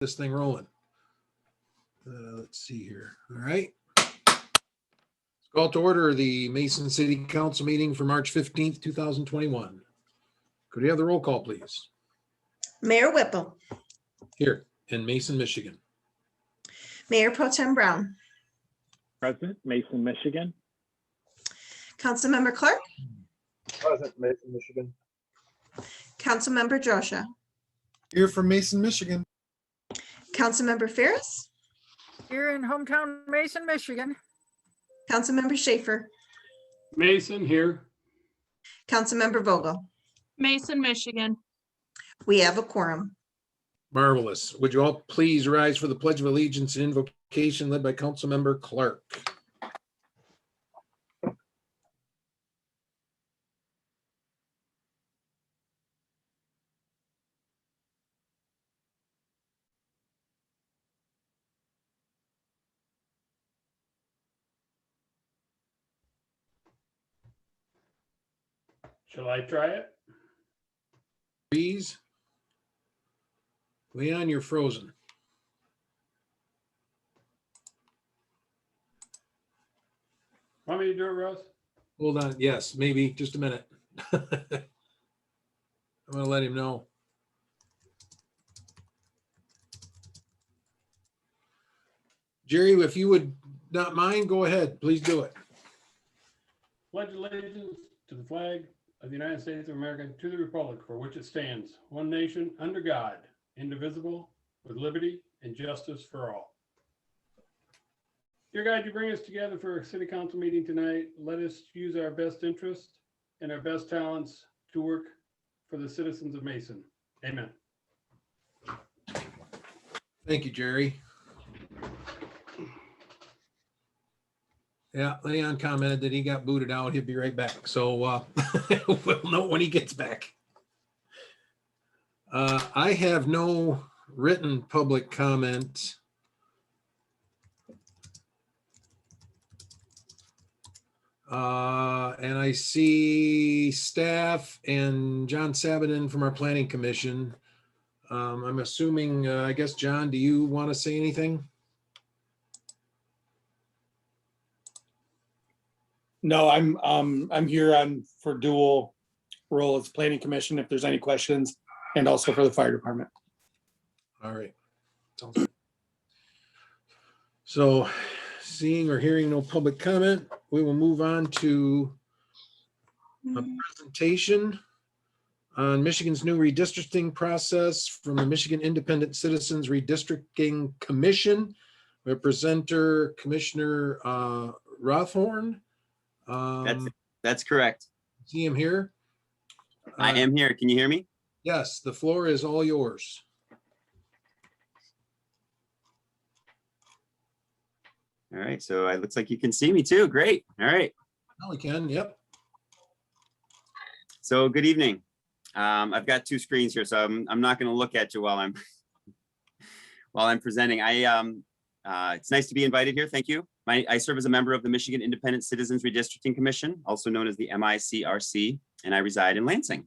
this thing rolling. Let's see here. All right. Call to order the Mason City Council meeting for March 15th, 2021. Could we have the roll call, please? Mayor Whipple, Here in Mason, Michigan. Mayor Pro Tem Brown, Present, Mason, Michigan. Councilmember Clark, Present, Mason, Michigan. Councilmember Josha, Here from Mason, Michigan. Councilmember Ferris, Here in hometown Mason, Michigan. Councilmember Schaefer, Mason here. Councilmember Vogel. Mason, Michigan. We have a quorum. Marvelous. Would you all please rise for the Pledge of Allegiance and invocation led by Councilmember Clark? Shall I try it? Please. Leon, you're frozen. Want me to do it, Russ? Hold on. Yes, maybe just a minute. I'm gonna let him know. Jerry, if you would not mind, go ahead. Please do it. Pledge allegiance to the flag of the United States of America, to the republic for which it stands, one nation, under God, indivisible, with liberty and justice for all. Dear God, you bring us together for a city council meeting tonight. Let us use our best interest and our best talents to work for the citizens of Mason. Amen. Thank you, Jerry. Yeah, Leon commented that he got booted out. He'll be right back. So we'll know when he gets back. I have no written public comment. And I see staff and John Sabatin from our planning commission. I'm assuming, I guess, John, do you want to say anything? No, I'm here for dual role as planning commission if there's any questions, and also for the fire department. All right. Sounds good. So seeing or hearing no public comment, we will move on to a presentation on Michigan's new redistricting process from the Michigan Independent Citizens Redistricting Commission. Our presenter, Commissioner Rothhorn. That's correct. See him here? I am here. Can you hear me? Yes, the floor is all yours. All right. So it looks like you can see me too. Great. All right. Now we can, yep. So good evening. I've got two screens here, so I'm not going to look at you while I'm presenting. It's nice to be invited here. Thank you. I serve as a member of the Michigan Independent Citizens Redistricting Commission, also known as the MICRC, and I reside in Lansing.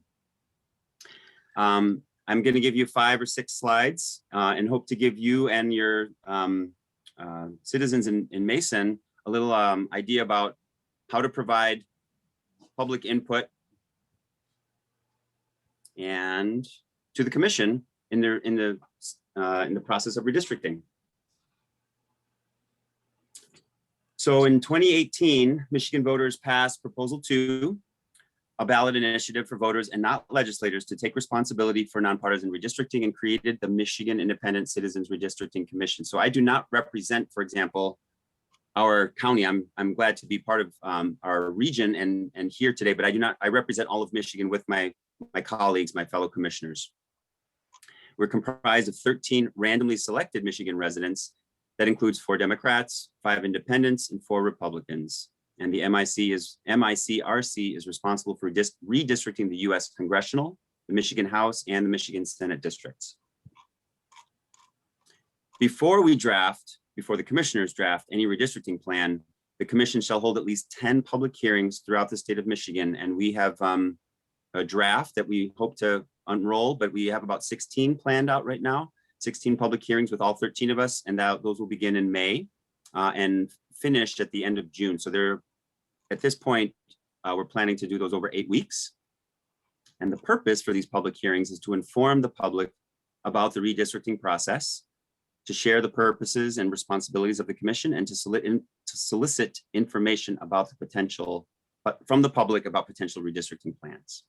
I'm going to give you 5 or 6 slides and hope to give you and your citizens in Mason a little idea about how to provide public input and to the commission in the process of redistricting. So in 2018, Michigan voters passed Proposal 2, a ballot initiative for voters and not legislators to take responsibility for nonpartisan redistricting, and created the Michigan Independent Citizens Redistricting Commission. So I do not represent, for example, our county. I'm glad to be part of our region and here today, but I represent all of Michigan with my colleagues, my fellow commissioners. We're comprised of 13 randomly selected Michigan residents. That includes 4 Democrats, 5 independents, and 4 Republicans. And the MICRC is responsible for redistricting the U.S. congressional, the Michigan House, and the Michigan Senate districts. Before the commissioners draft any redistricting plan, the commission shall hold at least 10 public hearings throughout the state of Michigan. And we have a draft that we hope to unroll, but we have about 16 planned out right now. 16 public hearings with all 13 of us, and those will begin in May and finish at the end of June. So at this point, we're planning to do those over 8 weeks. And the purpose for these public hearings is to inform the public about the redistricting process, to share the purposes and responsibilities of the commission, and to solicit information about the potential, from the public about potential redistricting plans.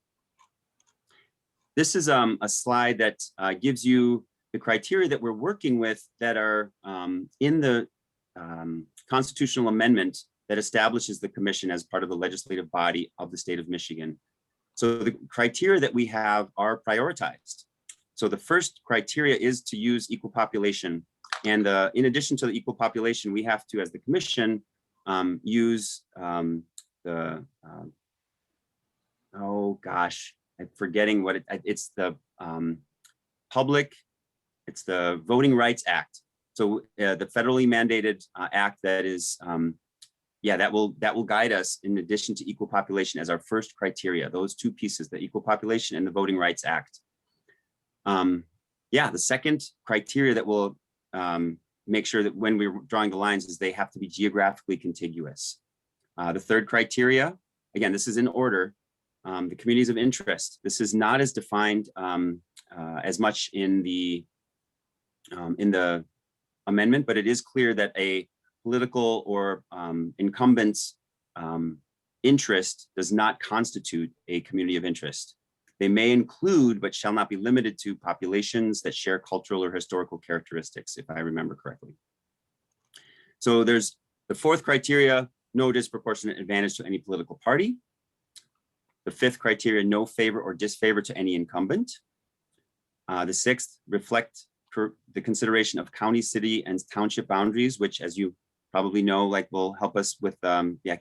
This is a slide that gives you the criteria that we're working with that are in the constitutional amendment that establishes the commission as part of the legislative body of the state of Michigan. So the criteria that we have are prioritized. So the first criteria is to use equal population. And in addition to the equal population, we have to, as the commission, use I'm forgetting what it's the it's the Voting Rights Act. So the federally mandated act that is, that will guide us in addition to equal population as our first criteria, those two pieces, the equal population and the Voting Rights Act. The second criteria that will make sure that when we're drawing the lines is they have to be geographically contiguous. The third criteria, again, this is in order, the communities of interest. This is not as defined as much in the amendment, but it is clear that a political or incumbent's interest does not constitute a community of interest. They may include, but shall not be limited to, populations that share cultural or historical characteristics, if I remember correctly. So there's the fourth criteria, no disproportionate advantage to any political party. The fifth criteria, no favor or disfavor to any incumbent. The sixth, reflect the consideration of county, city, and township boundaries, which, as you probably know, will help us with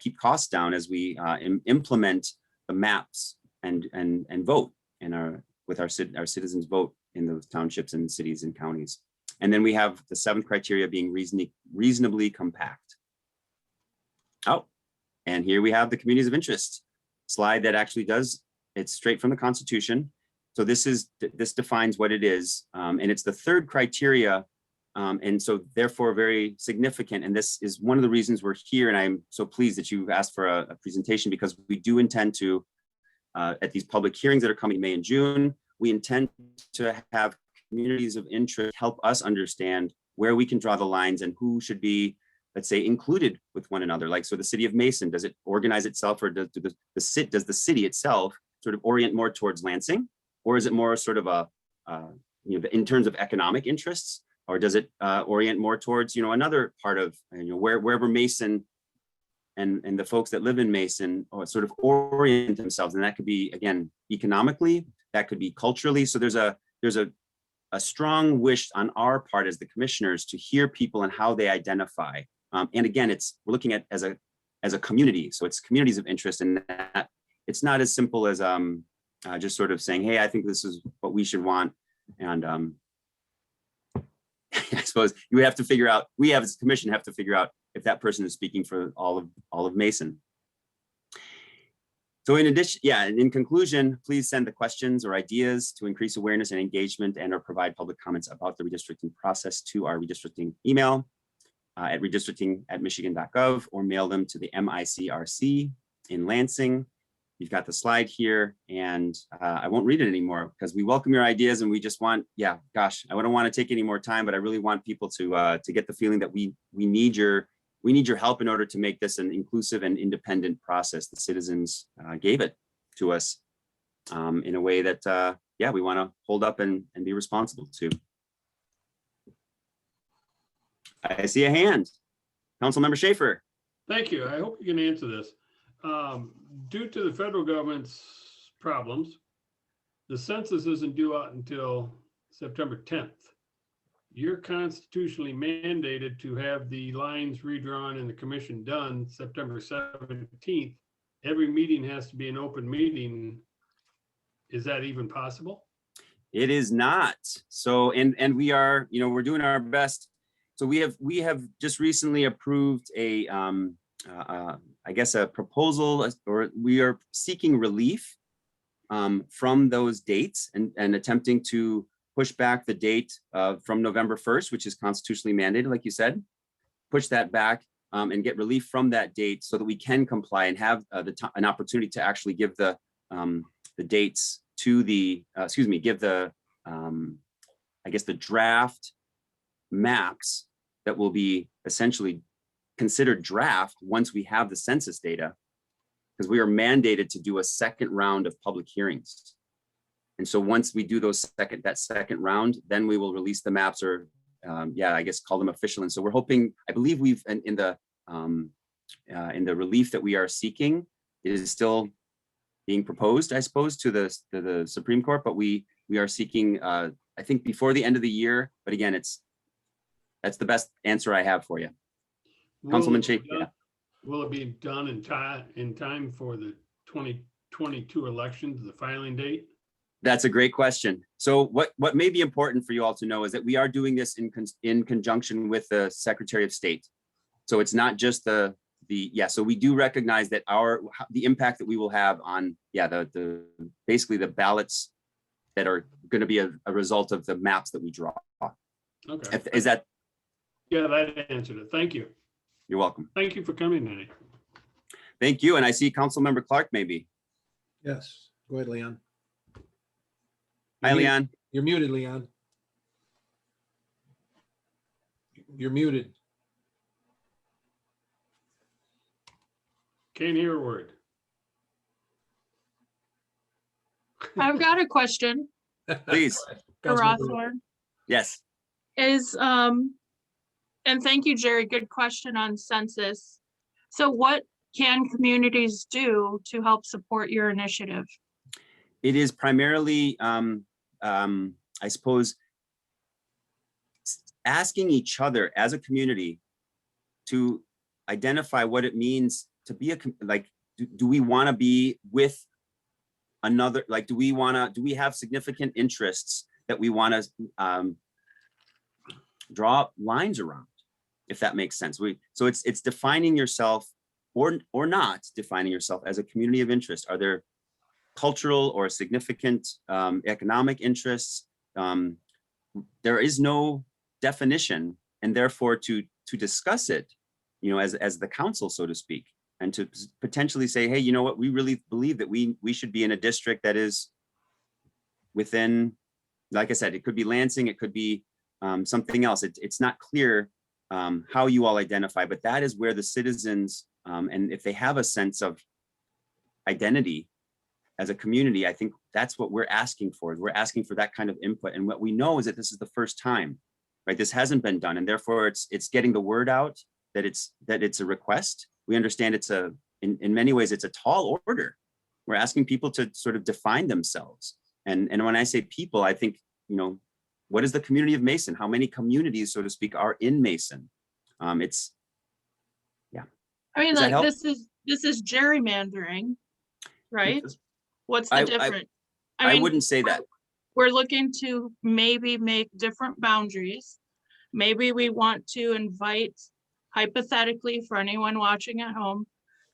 keep costs down as we implement the maps and vote with our citizens vote in those townships and cities and counties. And then we have the seventh criteria being reasonably compact. Oh, and here we have the communities of interest slide that actually it's straight from the Constitution. So this defines what it is, and it's the third criteria, and so therefore very significant. And this is one of the reasons we're here, and I'm so pleased that you've asked for a presentation, because we do intend to, at these public hearings that are coming May and June, we intend to have communities of interest help us understand where we can draw the lines and who should be, let's say, included with one another. Like, so the city of Mason, does it organize itself, or does the city itself sort of orient more towards Lansing? Or is it more sort of in terms of economic interests, or does it orient more towards, another part of, wherever Mason and the folks that live in Mason or sort of orient themselves? And that could be, again, economically, that could be culturally. So there's a strong wish on our part as the commissioners to hear people and how they identify. And again, we're looking at as a community. So it's communities of interest, and that it's not as simple as just sort of saying, hey, I think this is what we should want. And I suppose we have as a commission have to figure out if that person is speaking for all of Mason. So in addition, in conclusion, please send the questions or ideas to increase awareness and engagement, and or provide public comments about the redistricting process to our redistricting email at redistricting@michigan.gov, or mail them to the MICRC in Lansing. You've got the slide here, and I won't read it anymore because we welcome your ideas, and we just want, I don't want to take any more time, but I really want people to get the feeling that we need your help in order to make this an inclusive and independent process. The citizens gave it to us in a way that, we want to hold up and be responsible to. I see a hand. Councilmember Schaefer. Thank you. I hope you can answer this. Due to the federal government's problems, the census isn't due out until September 10th. You're constitutionally mandated to have the lines redrawn and the commission done September 17th. Every meeting has to be an open meeting. Is that even possible? It is not. So, and we are, we're doing our best. So we have just recently approved a proposal, or we are seeking relief from those dates and attempting to push back the date from November 1st, which is constitutionally mandated, like you said, push that back and get relief from that date so that we can comply and have an opportunity to actually give the dates to the, give the, I guess, the draft maps that will be essentially considered draft once we have the census data, because we are mandated to do a second round of public hearings. And so once we do that second round, then we will release the maps, or I guess call them official. And so we're hoping, I believe we've in the relief that we are seeking, it is still being proposed, I suppose, to the Supreme Court, but we are seeking, I think, before the end of the year. But again, that's the best answer I have for you. Councilman Schaefer. Yeah. Will it be done in time for the 2022 elections, the filing date? That's a great question. So what may be important for you all to know is that we are doing this in conjunction with the Secretary of State. So it's not just so we do recognize that the impact that we will have on basically the ballots that are going to be a result of the maps that we draw. Okay. Is that? Yeah, that answered it. Thank you. You're welcome. Thank you for coming today. Thank you. And I see Councilmember Clark maybe. Yes, go ahead, Leon. Hi, Leon. You're muted, Leon. You're muted. Can't hear a word. I've got a question Please. for Rothorn. Yes. And thank you, Jerry. Good question on census. So what can communities do to help support your initiative? It is primarily, I suppose, asking each other as a community to identify what it means to be do we want to be with another, do we have significant interests that we want to draw lines around, if that makes sense. So it's defining yourself or not defining yourself as a community of interest. Are there cultural or significant economic interests? There is no definition, and therefore to discuss it, as the council, so to speak, and to potentially say, hey, you know what, we really believe that we should be in a district that is within, like I said, it could be Lansing, it could be something else. It's not clear how you all identify, but that is where the citizens, and if they have a sense of identity as a community, I think that's what we're asking for. We're asking for that kind of input. And what we know is that this is the first time, right? This hasn't been done. And therefore it's getting the word out that it's a request. We understand in many ways, it's a tall order. We're asking people to sort of define themselves. And when I say people, I think, what is the community of Mason? How many communities, so to speak, are in Mason? I mean, this is gerrymandering, right? What's the difference? I wouldn't say that. We're looking to maybe make different boundaries. Maybe we want to invite, hypothetically, for anyone watching at home,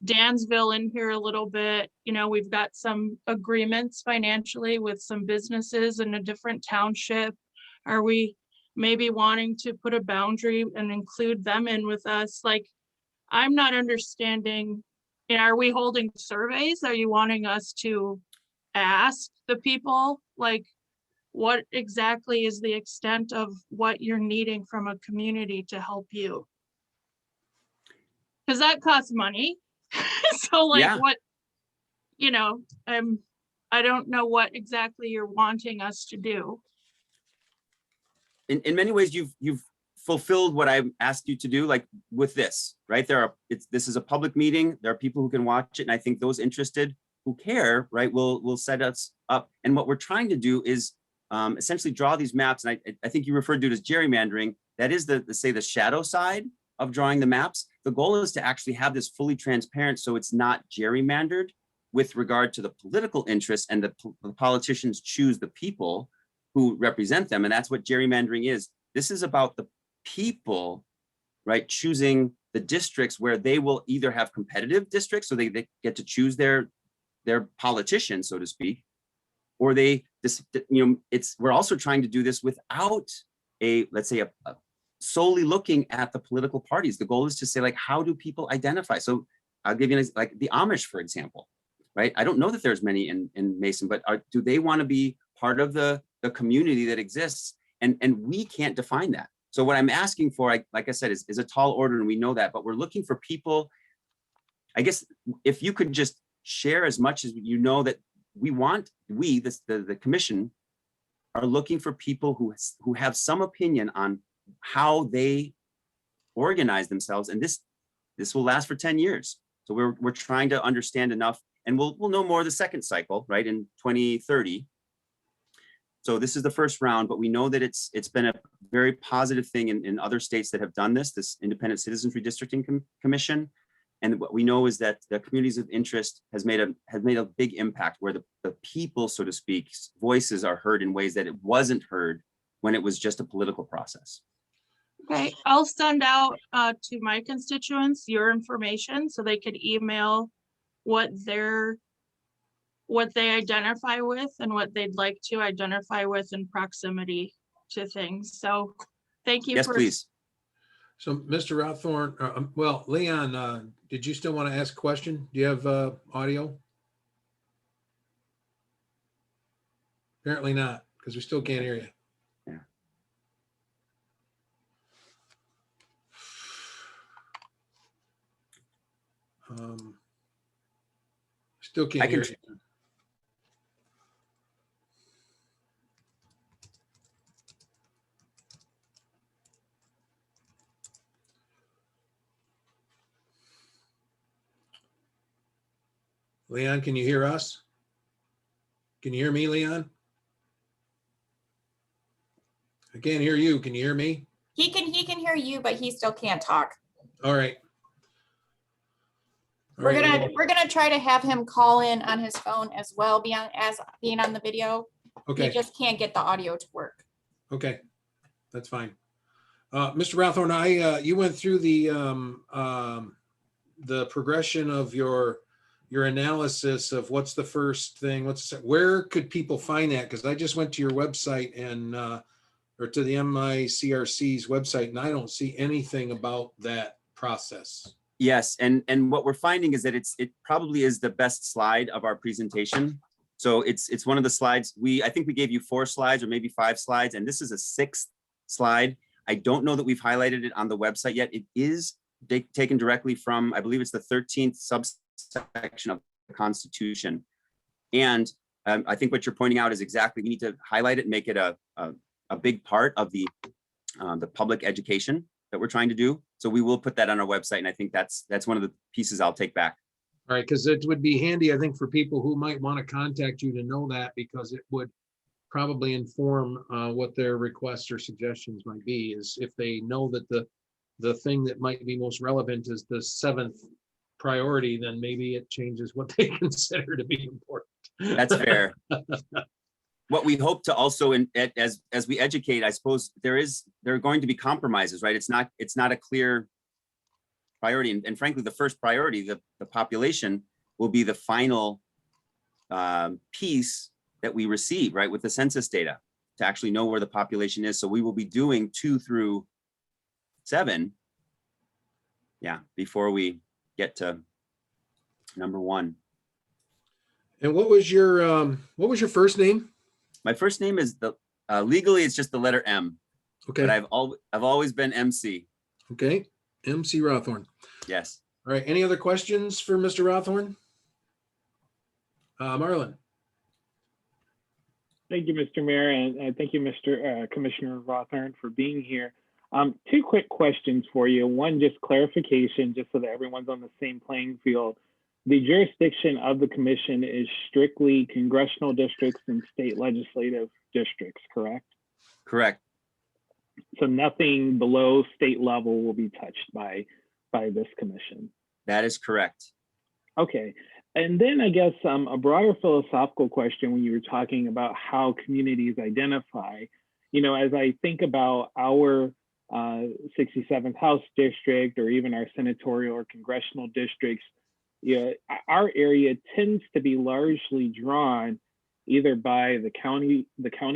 Dansville in here a little bit. We've got some agreements financially with some businesses in a different township. Are we maybe wanting to put a boundary and include them in with us? I'm not understanding, are we holding surveys? Are you wanting us to ask the people, what exactly is the extent of what you're needing from a community to help you? Because that costs money. So what, I don't know what exactly you're wanting us to do. In many ways, you've fulfilled what I've asked you to do, with this, right? This is a public meeting. There are people who can watch it. And I think those interested who care, right, will set us up. And what we're trying to do is essentially draw these maps. And I think you referred to it as gerrymandering. That is the shadow side of drawing the maps. The goal is to actually have this fully transparent, so it's not gerrymandered with regard to the political interests, and the politicians choose the people who represent them. And that's what gerrymandering is. This is about the people, right, choosing the districts where they will either have competitive districts, so they get to choose their politician, so to speak, or they this, we're also trying to do this without let's say a solely looking at the political parties. The goal is to say, like, how do people identify? So I'll give you like the Amish, for example, right? I don't know that there's many in Mason, but do they want to be part of the community that exists? And we can't define that. So what I'm asking for, like I said, is a tall order, and we know that, but we're looking for people. I guess if you could just share as much as you know that the commission are looking for people who have some opinion on how they organize themselves, and this will last for 10 years. So we're trying to understand enough, and we'll know more the second cycle, right, in 2030. So this is the first round, but we know that it's been a very positive thing in other states that have done this Independent Citizens Redistricting Commission. And what we know is that the communities of interest has made a big impact, where the people, so to speak, voices are heard in ways that it wasn't heard when it was just a political process. Okay, I'll send out to my constituents your information so they could email what they identify with and what they'd like to identify with in proximity to things. So thank you. Yes, please. So Mr. Rawthorn, well, Leon, did you still want to ask a question? Do you have audio? Apparently not, because we still can't hear you. Yeah. Still can't hear you. Leon, can you hear us? Can you hear me, Leon? I can't hear you. Can you hear me? He can hear you, but he still can't talk. All right. All We're right. gonna try to have him call in on his phone as well, as being on the video. He Okay. just can't get the audio to work. Okay. That's fine. Mr. Rawthorn, you went through the progression of your analysis of what's the first thing, where could people find that? Because I just went to your website and or to the MICRC's website, and I don't see anything about that process. Yes, and what we're finding is that it probably is the best slide of our presentation. So it's one of the slides. I think we gave you 4 slides or maybe 5 slides, and this is a 6th slide. I don't know that we've highlighted it on the website yet. It is taken directly from, I believe it's the 13th subsection of the Constitution. And I think what you're pointing out is exactly, we need to highlight it and make it a big part of the public education that we're trying to do. So we will put that on our website. And I think that's one of the pieces I'll take back. All right, because it would be handy, I think, for people who might want to contact you to know that, because it would probably inform what their requests or suggestions might be, is if they know that the thing that might be most relevant is the 7th priority, then maybe it changes what they consider to be important. That's fair. What we hope to also, as we educate, I suppose there are going to be compromises, right? It's not a clear priority, and frankly, the first priority, the population, will be the final piece that we receive, right, with the census data, to actually know where the population is. So we will be doing 2 through 7, before we get to number 1. And what was your first name? My first name is legally it's just the letter M. Okay. But I've always been MC. Okay. MC Rawthorn. Yes. All right. Any other questions for Mr. Rawthorn? Marlon. Thank you, Mr. Mayor, and thank you, Mr. Commissioner Rawthorn, for being here. 2 quick questions for you. One, just clarification, just so that everyone's on the same playing field. The jurisdiction of the commission is strictly congressional districts and state legislative districts, correct? Correct. So nothing below state level will be touched by this commission. That is correct. Okay. And then I guess a broader philosophical question, when you were talking about how communities identify, as I think about our 67th House district, or even our senatorial or congressional districts, our area tends to be largely drawn either by the county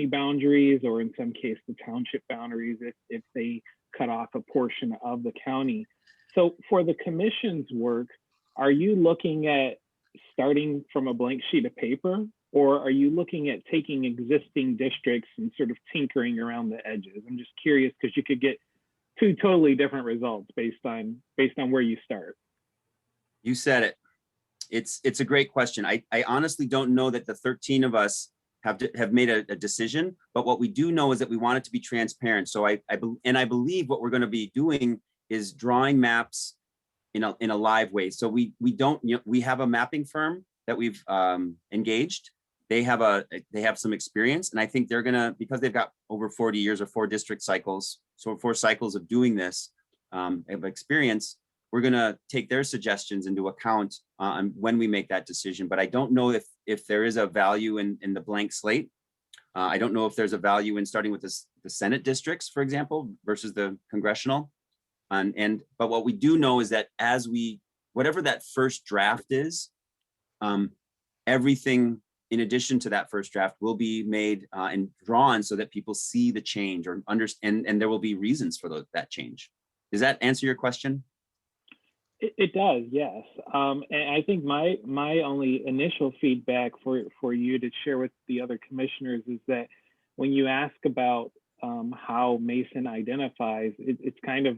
boundaries, or in some case the township boundaries if they cut off a portion of the county. So for the commission's work, are you looking at starting from a blank sheet of paper, or are you looking at taking existing districts and sort of tinkering around the edges? I'm just curious, because you could get two totally different results based on where you start. You said it. It's a great question. I honestly don't know that the 13 of us have made a decision, but what we do know is that we want it to be transparent. So I believe what we're going to be doing is drawing maps in a live way. So we don't, we have a mapping firm that we've engaged. They have some experience, and I think they're gonna, because they've got over 40 years or 4 district cycles, so 4 cycles of doing this of experience, we're gonna take their suggestions into account when we make that decision. But I don't know if there is a value in the blank slate. I don't know if there's a value in starting with the Senate districts, for example, versus the congressional. But what we do know is that whatever that first draft is, everything in addition to that first draft will be made and drawn so that people see the change or understand, and there will be reasons for that change. Does that answer your question? It does, yes. And I think my only initial feedback for you to share with the other commissioners is that when you ask about how Mason identifies, it's kind of,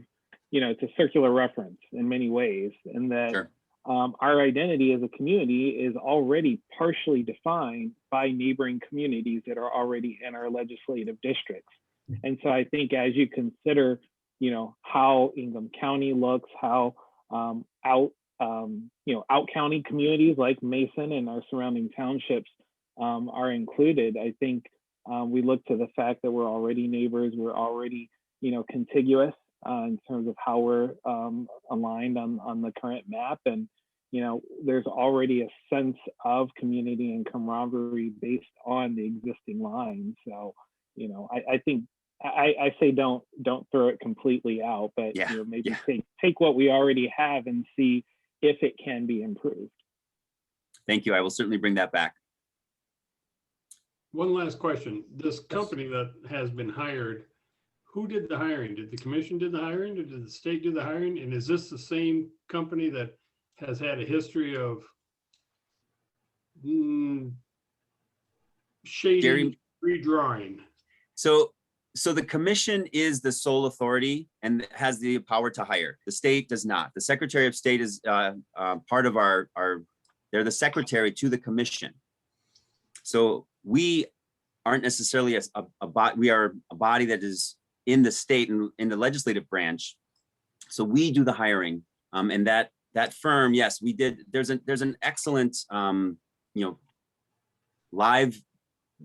it's a circular reference in many ways, and that Sure. Our identity as a community is already partially defined by neighboring communities that are already in our legislative districts. And so I think as you consider, how Ingham County looks, how out county communities like Mason and our surrounding townships are included, I think we look to the fact that we're already neighbors, we're already, contiguous in terms of how we're aligned on the current map. And, there's already a sense of community and camaraderie based on the existing lines. So, I think I say don't throw it completely out, but maybe take what we already have and see if it can be improved. Thank you. I will certainly bring that back. One last question. This company that has been hired, who did the hiring? Did the commission do the hiring, or did the state do the hiring? And is this the same company that has had a history of shady redrawing? So the commission is the sole authority and has the power to hire. The state does not. The Secretary of State is part of they're the secretary to the commission. So we aren't necessarily we are a body that is in the state and in the legislative branch. So we do the hiring, and that firm, yes, we did. There's an excellent, live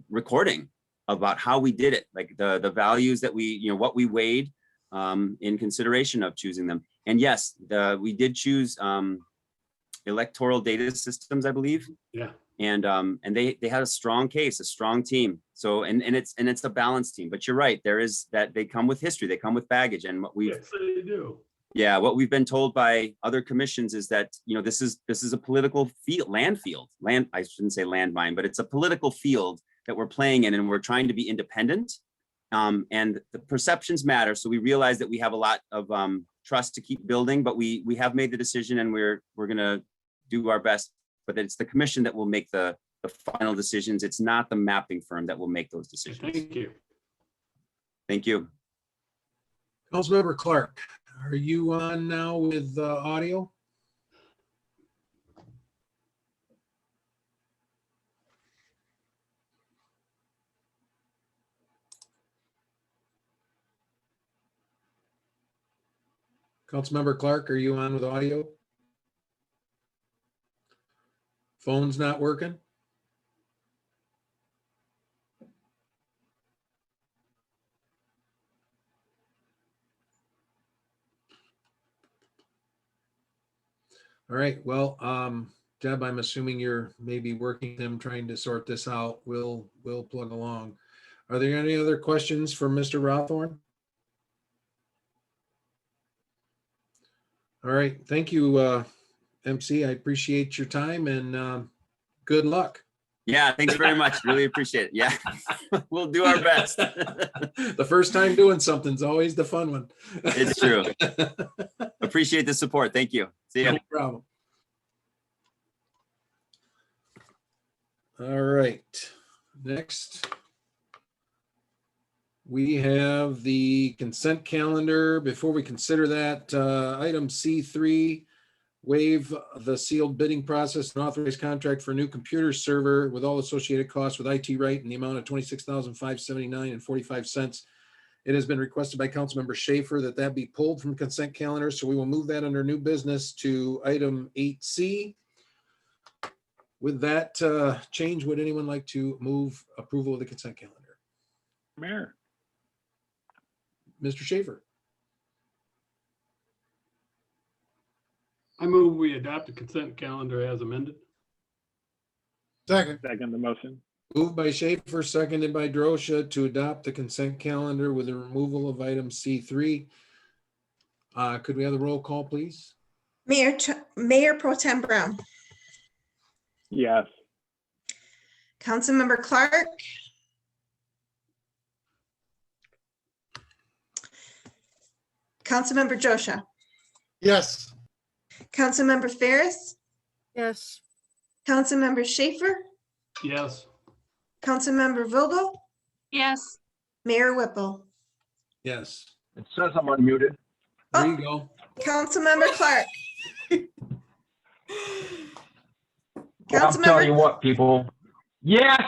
recording about how we did it, like the values that we, what we weighed in consideration of choosing them. And yes, we did choose electoral data systems, I believe. Yeah. And they had a strong case, a strong team. So and it's a balanced team. But you're right, there is that they come with history, they come with baggage, and what we yes, they do. Yeah, what we've been told by other commissions is that, this is a political land. I shouldn't say landmine, but it's a political field that we're playing in, and we're trying to be independent. And the perceptions matter. So we realize that we have a lot of trust to keep building, but we have made the decision, and we're gonna do our best. But it's the commission that will make the final decisions. It's not the mapping firm that will make those decisions. Thank you. Thank you. Councilmember Clark, are you on now with audio? Councilmember Clark, are you on with audio? Phone's not working? All right, well, Deb, I'm assuming you're maybe working with him, trying to sort this out. We'll plug along. Are there any other questions for Mr. Rothorn? All right, thank you, MC. I appreciate your time, and good luck. Yeah, thanks very much. Really appreciate it. Yeah, we'll do our best. The first time doing something's always the fun one. It's true. Appreciate the support. Thank you. See ya. No problem. All right, next. We have the consent calendar. Before we consider that, item C3, waive the sealed bidding process and authorize contract for a new computer server with all associated costs with IT Right in the amount of $26,579.45. It has been requested by Councilmember Schaefer that that be pulled from consent calendar, so we will move that under new business to item 8C. With that change, would anyone like to move approval of the consent calendar? Mayor. Mr. Schaefer, I move we adopt the consent calendar as amended. Second. Second the motion. moved by Schaefer, seconded by Drosha to adopt the consent calendar with the removal of item C3. Could we have the roll call, please? Mayor Pro Tem Brown, Yes. Councilmember Clark, Councilmember Josha, Yes. Councilmember Ferris, yes, Councilmember Schaefer, Yes, Councilmember Vogel, Yes, Mayor Whipple, Yes, It says I'm unmuted. there you go. Councilmember Clark. I'm telling you Councilmember, what, people. Yes,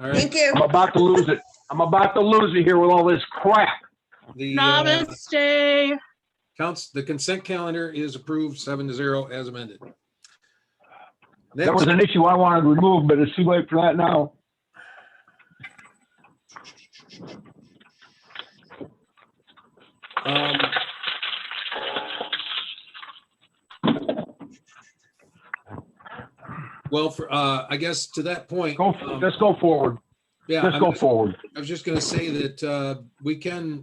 All right. thank you. I'm about to lose it. I'm about to lose it here with all this crap. The namaste. the consent calendar is approved 7-0 as amended. That was Next, an issue I wanted removed, but it's too late for that now. um, well, for I guess to that point, Just go forward. yeah, Just go forward. I was just going to say that we can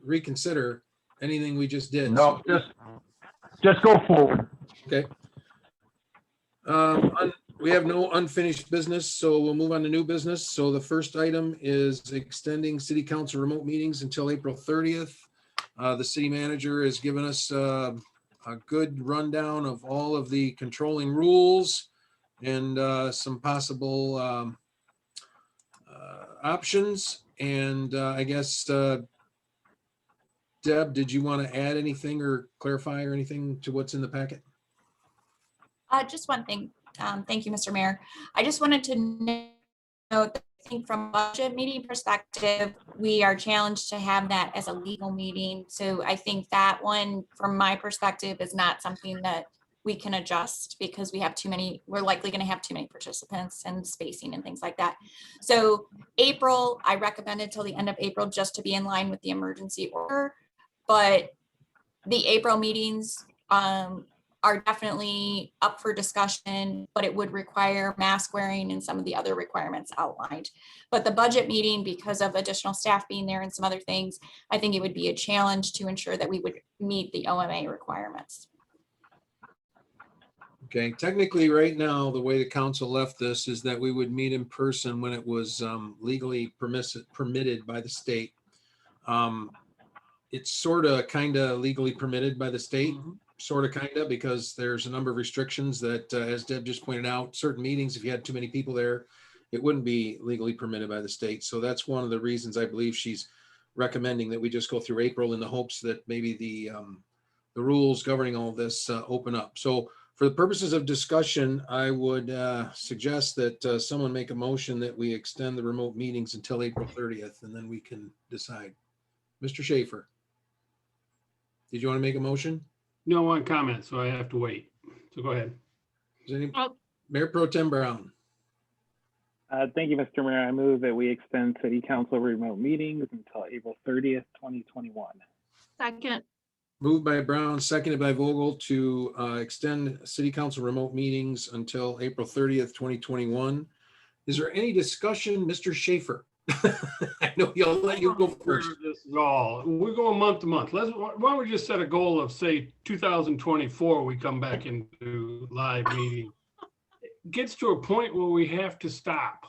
reconsider anything we just did. No, just go forward. Okay. We have no unfinished business, so we'll move on to new business. So the first item is extending city council remote meetings until April 30th. The city manager has given us a good rundown of all of the controlling rules and some possible options. And I guess, Deb, did you want to add anything or clarify or anything to what's in the packet? Just one thing. Thank you, Mr. Mayor. I just wanted to note that I think from a budget meeting perspective, we are challenged to have that as a legal meeting. So I think that one, from my perspective, is not something that we can adjust because we have too many, we're likely going to have too many participants and spacing and things like that. So April, I recommended till the end of April just to be in line with the emergency order. But the April meetings are definitely up for discussion, but it would require mask wearing and some of the other requirements outlined. But the budget meeting, because of additional staff being there and some other things, I think it would be a challenge to ensure that we would meet the OMA requirements. Okay, technically, right now, the way the council left this is that we would meet in person when it was legally permitted by the state. It's sort of kind of legally permitted by the state, sort of kind of, because there's a number of restrictions that, as Deb just pointed out, certain meetings, if you had too many people there, it wouldn't be legally permitted by the state. So that's one of the reasons I believe she's recommending that we just go through April in the hopes that maybe the rules governing all this open up. So for the purposes of discussion, I would suggest that someone make a motion that we extend the remote meetings until April 30th, and then we can decide. Mr. Schaefer, did you want to make a motion? no one comment, so I have to wait. So go ahead. Is any, Oh. Mayor Pro Tem Brown, Thank you, Mr. Mayor. I move that we extend city council remote meetings until April 30th, 2021. Second, moved by Brown, seconded by Vogel to extend city council remote meetings until April 30th, 2021. Is there any discussion, Mr. Schaefer? I know you'll let you go first. This is all, we're going month to month. Why don't we just set a goal of, say, 2024, we come back into live meeting. gets to a point where we have to stop.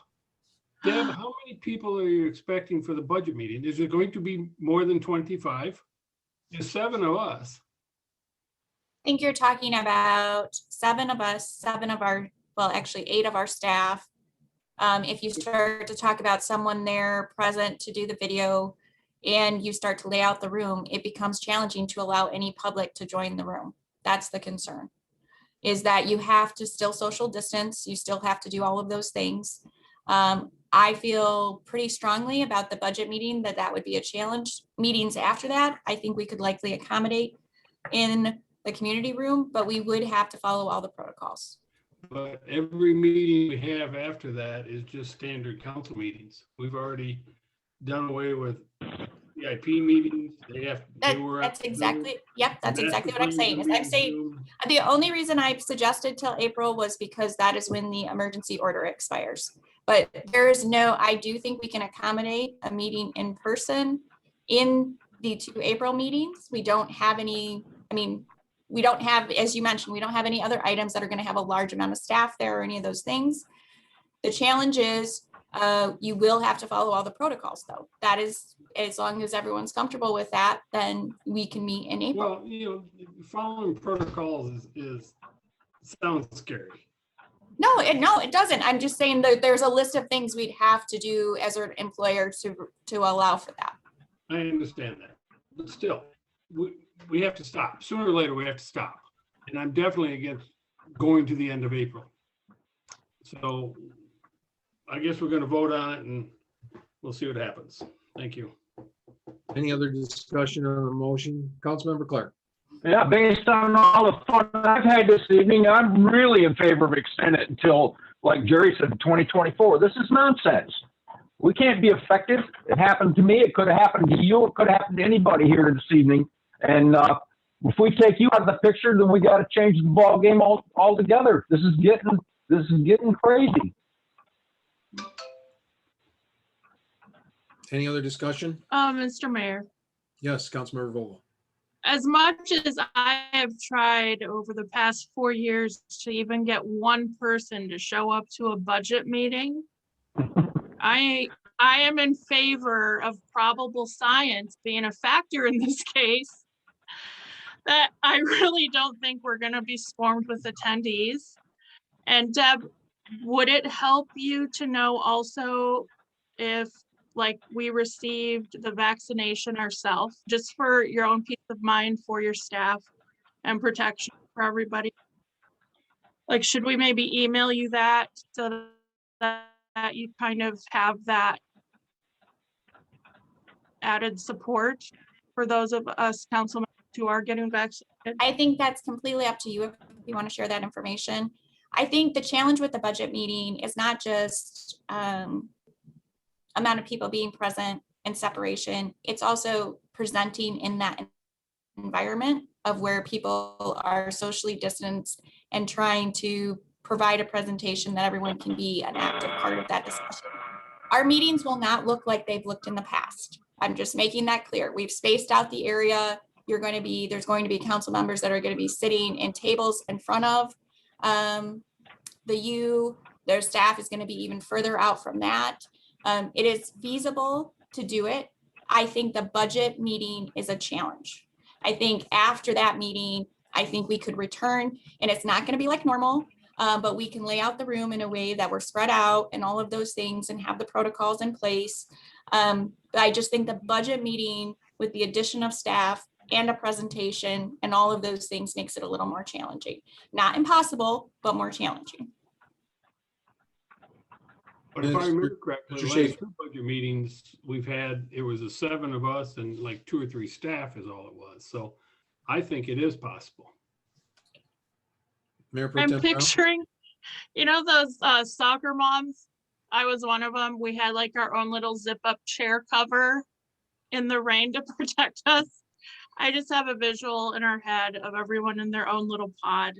Deb, how many people are you expecting for the budget meeting? Is it going to be more than 25? There's 7 of us. I think you're talking about 7 of us, 7 of our, well, actually 8 of our staff. If you start to talk about someone there present to do the video and you start to lay out the room, it becomes challenging to allow any public to join the room. That's the concern, is that you have to still social distance. You still have to do all of those things. I feel pretty strongly about the budget meeting that would be a challenge. Meetings after that, I think we could likely accommodate in the community room, but we would have to follow all the protocols. But every meeting we have after that is just standard council meetings. We've already done away with VIP meetings. That's exactly, yep, that's exactly what I'm saying. Is I'm saying the only reason I suggested till April was because that is when the emergency order expires. But there is no, I do think we can accommodate a meeting in person in the 2 April meetings. We don't have any, I mean, we don't have, as you mentioned, we don't have any other items that are going to have a large amount of staff there or any of those things. The challenge is you will have to follow all the protocols though. That is, as long as everyone's comfortable with that, then we can meet in April. Well, you know, following protocols is sounds scary. No, it doesn't. I'm just saying that there's a list of things we'd have to do as an employer to allow for that. I understand that, but still, we have to stop. Sooner or later, we have to stop. And I'm definitely against going to the end of April. So I guess we're going to vote on it and we'll see what happens. Thank you. Any other discussion on the motion? Councilmember Clark. Yeah, based on all the fun I've had this evening, I'm really in favor of extending it until, like Jerry said, 2024. This is nonsense. We can't be effective. It happened to me. It could have happened to you. It could have happened to anybody here this evening. And if we take you out of the picture, then we got to change the ball game altogether. This is getting crazy. Any other discussion? Mr. Mayor, Yes, Councilmember Vogel. as much as I have tried over the past 4 years to even get one person to show up to a budget meeting, I am in favor of probable science being a factor in this case. That I really don't think we're going to be swarmed with attendees. And Deb, would it help you to know also if like we received the vaccination ourselves, just for your own peace of mind for your staff and protection for everybody? Like, should we maybe email you that so that you kind of have that added support for those of us council members who are getting vaccinated? I think that's completely up to you if you want to share that information. I think the challenge with the budget meeting is not just amount of people being present and separation. It's also presenting in that environment of where people are socially distanced and trying to provide a presentation that everyone can be an active part of that discussion. Our meetings will not look like they've looked in the past. I'm just making that clear. We've spaced out the area. There's going to be council members that are going to be sitting in tables in front of their staff is going to be even further out from that. It is feasible to do it. I think the budget meeting is a challenge. I think after that meeting, I think we could return, and it's not going to be like normal, but we can lay out the room in a way that we're spread out and all of those things and have the protocols in place. But I just think the budget meeting with the addition of staff and a presentation and all of those things makes it a little more challenging. Not impossible, but more challenging. But if I remember correctly, Mr. the Schaefer. last 2 budget meetings we've had, it was a 7 of us and like 2 or 3 staff is all it was. So I think it is possible. Mayor Pro I'm Tem Brown? picturing, you know, those soccer moms. I was one of them. We had like our own little zip up chair cover in the rain to protect us. I just have a visual in our head of everyone in their own little pod.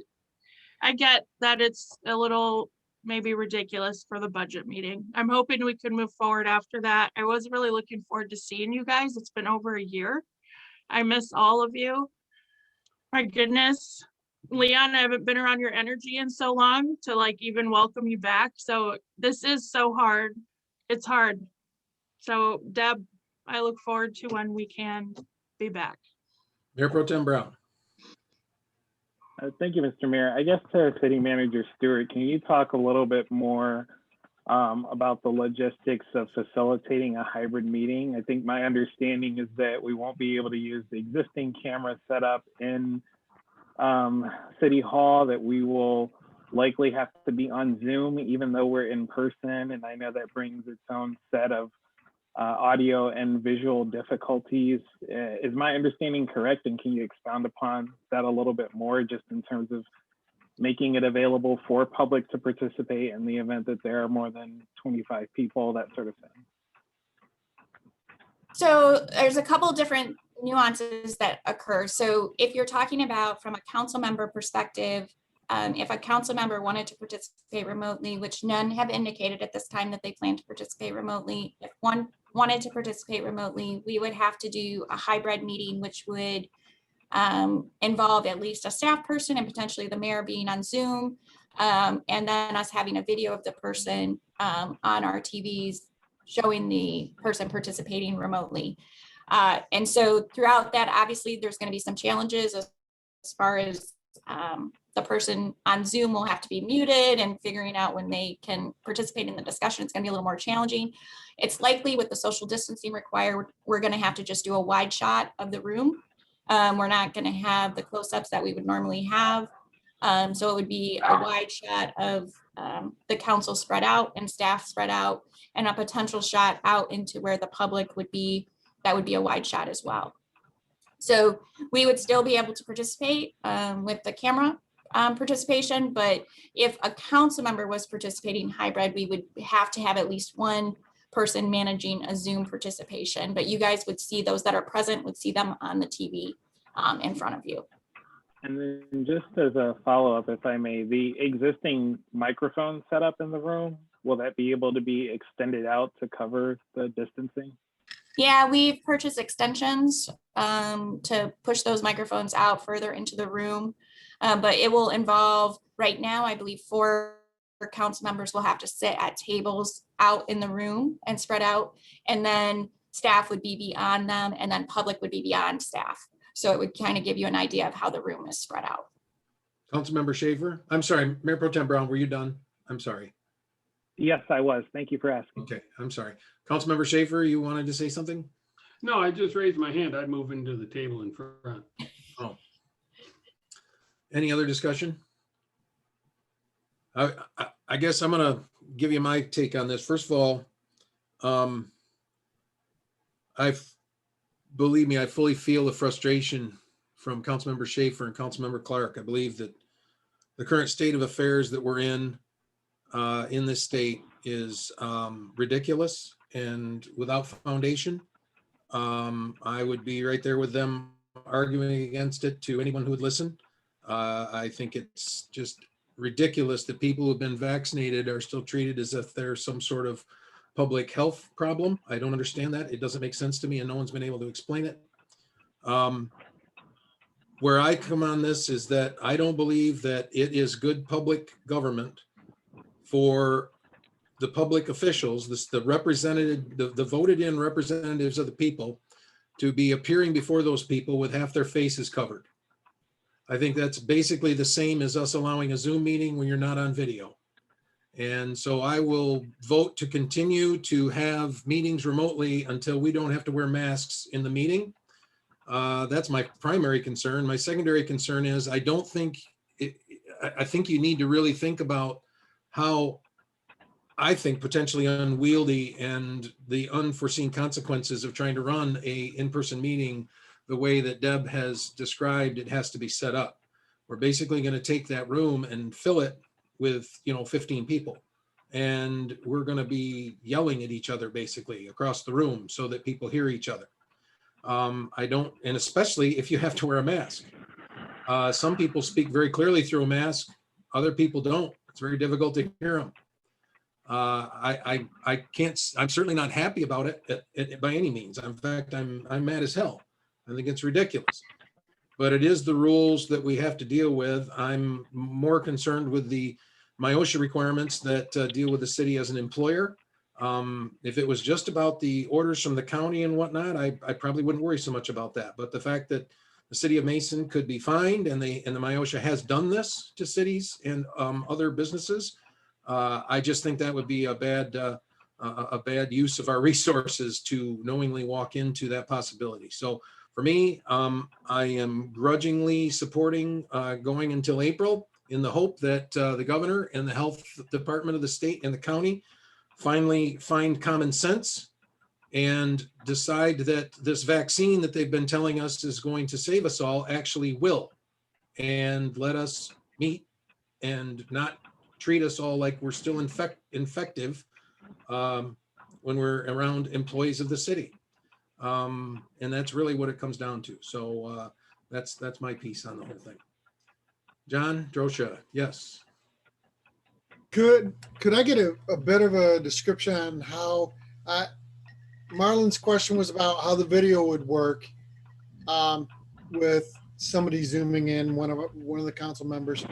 I get that it's a little maybe ridiculous for the budget meeting. I'm hoping we can move forward after that. I was really looking forward to seeing you guys. It's been over a year. I miss all of you. My goodness, Leon, I haven't been around your energy in so long to like even welcome you back. So this is so hard. It's hard. So Deb, I look forward to when we can be back. Mayor Pro Tem Brown. Thank you, Mr. Mayor. I guess to City Manager Stewart, can you talk a little bit more about the logistics of facilitating a hybrid meeting? I think my understanding is that we won't be able to use the existing camera setup in City Hall, that we will likely have to be on Zoom, even though we're in person. And I know that brings its own set of audio and visual difficulties. Is my understanding correct? And can you expound upon that a little bit more, just in terms of making it available for public to participate in the event that there are more than 25 people, that sort of thing? So there's a couple different nuances that occur. So if you're talking about from a council member perspective, if a council member wanted to participate remotely, which none have indicated at this time that they plan to participate remotely, if one wanted to participate remotely, we would have to do a hybrid meeting, which would involve at least a staff person and potentially the mayor being on Zoom, and then us having a video of the person on our TVs showing the person participating remotely. And so throughout that, obviously, there's going to be some challenges as far as the person on Zoom will have to be muted, and figuring out when they can participate in the discussion. It's going to be a little more challenging. It's likely with the social distancing required, we're going to have to just do a wide shot of the room. We're not going to have the close-ups that we would normally have. So it would be a wide shot of the council spread out and staff spread out, and a potential shot out into where the public would be. That would be a wide shot as well. So we would still be able to participate with the camera participation, but if a council member was participating hybrid, we would have to have at least one person managing a Zoom participation, but you guys would see, those that are present would see them on the TV in front of you. And then just as a follow-up, if I may, the existing microphone setup in the room, will that be able to be extended out to cover the distancing? Yeah, we've purchased extensions to push those microphones out further into the room, but it will involve, right now, I believe 4 council members will have to sit at tables out in the room and spread out, and then staff would be beyond them, and then public would be beyond staff. So it would kind of give you an idea of how the room is spread out. Councilmember Schaefer. I'm sorry, Mayor Pro Tem Brown, were you done? I'm sorry. Yes, I was. Thank you for asking. Okay, I'm sorry. Councilmember Schaefer, you wanted to say something? No, I just raised my hand. I'd move into the table in front. Oh. Any other discussion? I guess I'm gonna give you my take on this. First of all, believe me, I fully feel the frustration from Councilmember Schaefer and Councilmember Clark. I believe that the current state of affairs that we're in this state is ridiculous and without foundation. I would be right there with them arguing against it to anyone who would listen. I think it's just ridiculous that people who've been vaccinated are still treated as if there's some sort of public health problem. I don't understand that. It doesn't make sense to me, and no one's been able to explain it. Where I come on this is that I don't believe that it is good public government for the public officials, the voted in representatives of the people, to be appearing before those people with half their faces covered. I think that's basically the same as us allowing a Zoom meeting when you're not on video. And so I will vote to continue to have meetings remotely until we don't have to wear masks in the meeting. That's my primary concern. My secondary concern is I think you need to really think about how I think potentially unwieldy and the unforeseen consequences of trying to run a in-person meeting the way that Deb has described it has to be set up. We're basically going to take that room and fill it with 15 people, and we're going to be yelling at each other basically across the room so that people hear each other. And especially if you have to wear a mask. Some people speak very clearly through a mask, other people don't. It's very difficult to hear them. I'm certainly not happy about it by any means. In fact, I'm mad as hell. I think it's ridiculous. but it is the rules that we have to deal with. I'm more concerned with the MIOSHA requirements that deal with the city as an employer. If it was just about the orders from the county and whatnot, I probably wouldn't worry so much about that. But the fact that the city of Mason could be fined, and the MIOSHA has done this to cities and other businesses, I just think that would be a bad use of our resources to knowingly walk into that possibility. So for me, I am grudgingly supporting going until April in the hope that the governor and the health department of the state and the county finally find common sense and decide that this vaccine that they've been telling us is going to save us all actually will, and let us meet and not treat us all like we're still infective when we're around employees of the city. And that's really what it comes down to. So that's my piece on the whole thing. John Drosha, yes. Could I get a bit of a description on how Marlon's question was about how the video would work with somebody zooming in, one of the council members.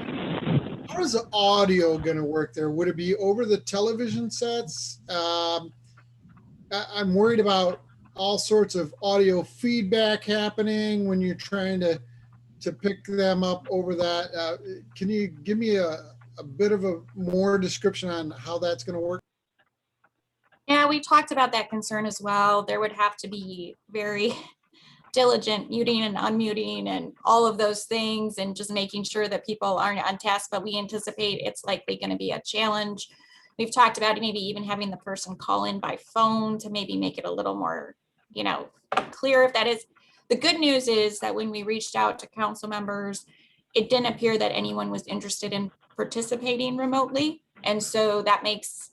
How is the audio going to work there? Would it be over the television sets? I'm worried about all sorts of audio feedback happening when you're trying to pick them up over that. Can you give me a bit of a more description on how that's going to work? Yeah, we talked about that concern as well. There would have to be very diligent muting and unmuting and all of those things, and just making sure that people aren't on task, but we anticipate it's likely going to be a challenge. We've talked about maybe even having the person call in by phone to maybe make it a little more, clear if that is. The good news is that when we reached out to council members, it didn't appear that anyone was interested in participating remotely. And so that makes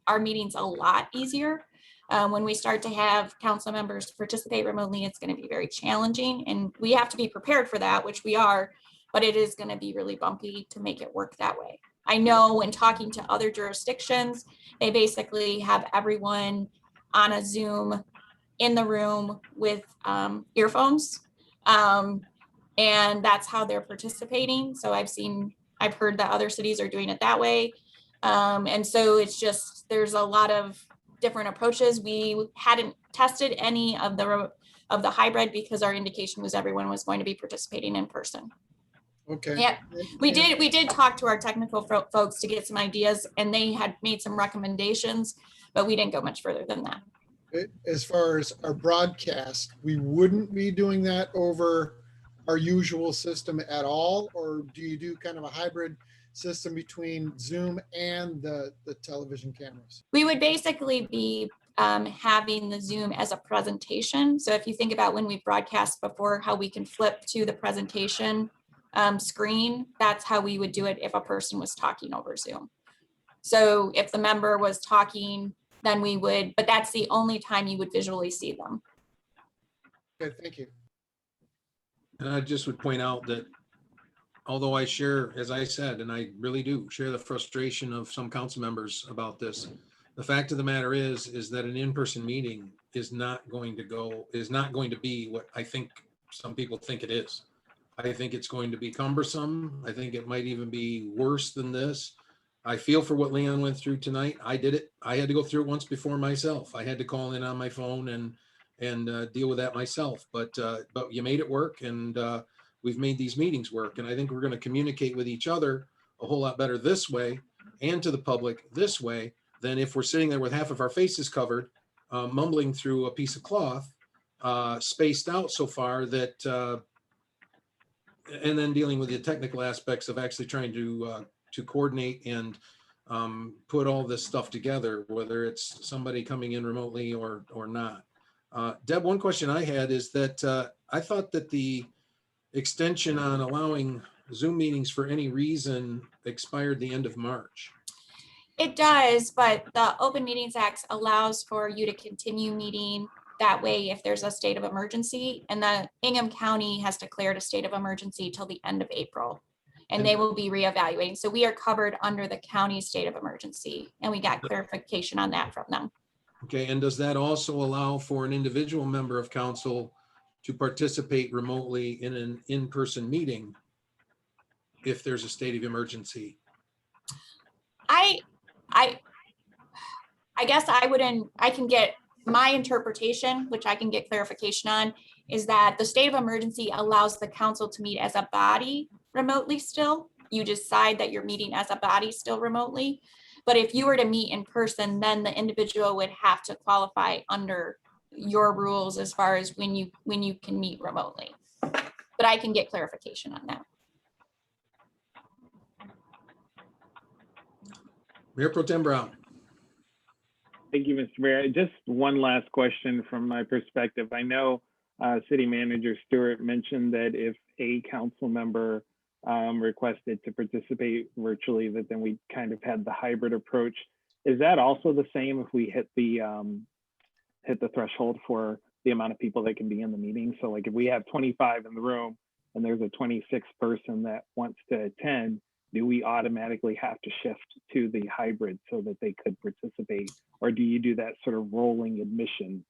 our meetings a lot easier. When we start to have council members participate remotely, it's going to be very challenging, and we have to be prepared for that, which we are, but it is going to be really bumpy to make it work that way. I know when talking to other jurisdictions, they basically have everyone on a Zoom in the room with earphones, and that's how they're participating. So I've heard that other cities are doing it that way. And so it's just, there's a lot of different approaches. We hadn't tested any of the hybrid because our indication was everyone was going to be participating in person. Okay. Yeah, we did talk to our technical folks to get some ideas, and they had made some recommendations, but we didn't go much further than that. As far as our broadcast, we wouldn't be doing that over our usual system at all, or do you do kind of a hybrid system between Zoom and the television cameras? We would basically be having the Zoom as a presentation. So if you think about when we broadcast before, how we can flip to the presentation screen, that's how we would do it if a person was talking over Zoom. So if the member was talking, then we would, but that's the only time you would visually see them. Okay, thank you. And I just would point out that although I share, as I said, and I really do share the frustration of some council members about this, the fact of the matter is that an in-person meeting is not going to be what I think some people think it is. I think it's going to be cumbersome. I think it might even be worse than this. I feel for what Leon went through tonight. I did it. I had to go through it once before myself. I had to call in on my phone and deal with that myself. But you made it work, and we've made these meetings work. And I think we're going to communicate with each other a whole lot better this way, and to the public this way, than if we're sitting there with half of our faces covered, mumbling through a piece of cloth, spaced out so far that, and then dealing with the technical aspects of actually trying to coordinate and put all this stuff together, whether it's somebody coming in remotely or not. Deb, one question I had is that I thought that the extension on allowing Zoom meetings for any reason expired the end of March. It does, but the Open Meetings Act allows for you to continue meeting that way if there's a state of emergency, and the Ingham County has declared a state of emergency till the end of April, and they will be reevaluating. So we are covered under the county state of emergency, and we got clarification on that from them. Okay, and does that also allow for an individual member of council to participate remotely in an in-person meeting if there's a state of emergency? I guess I can get my interpretation, which I can get clarification on, is that the state of emergency allows the council to meet as a body remotely still. You decide that you're meeting as a body still remotely. But if you were to meet in person, then the individual would have to qualify under your rules as far as when you can meet remotely. But I can get clarification on that. Mayor Pro Tem Brown. Thank you, Mr. Mayor. Just one last question from my perspective. I know City Manager Stewart mentioned that if a council member requested to participate virtually, that then we kind of had the hybrid approach. Is that also the same if we hit the threshold for the amount of people that can be in the meeting? So like if we have 25 in the room and there's a 26th person that wants to attend, do we automatically have to shift to the hybrid so that they could participate? Or do you do that sort of rolling admission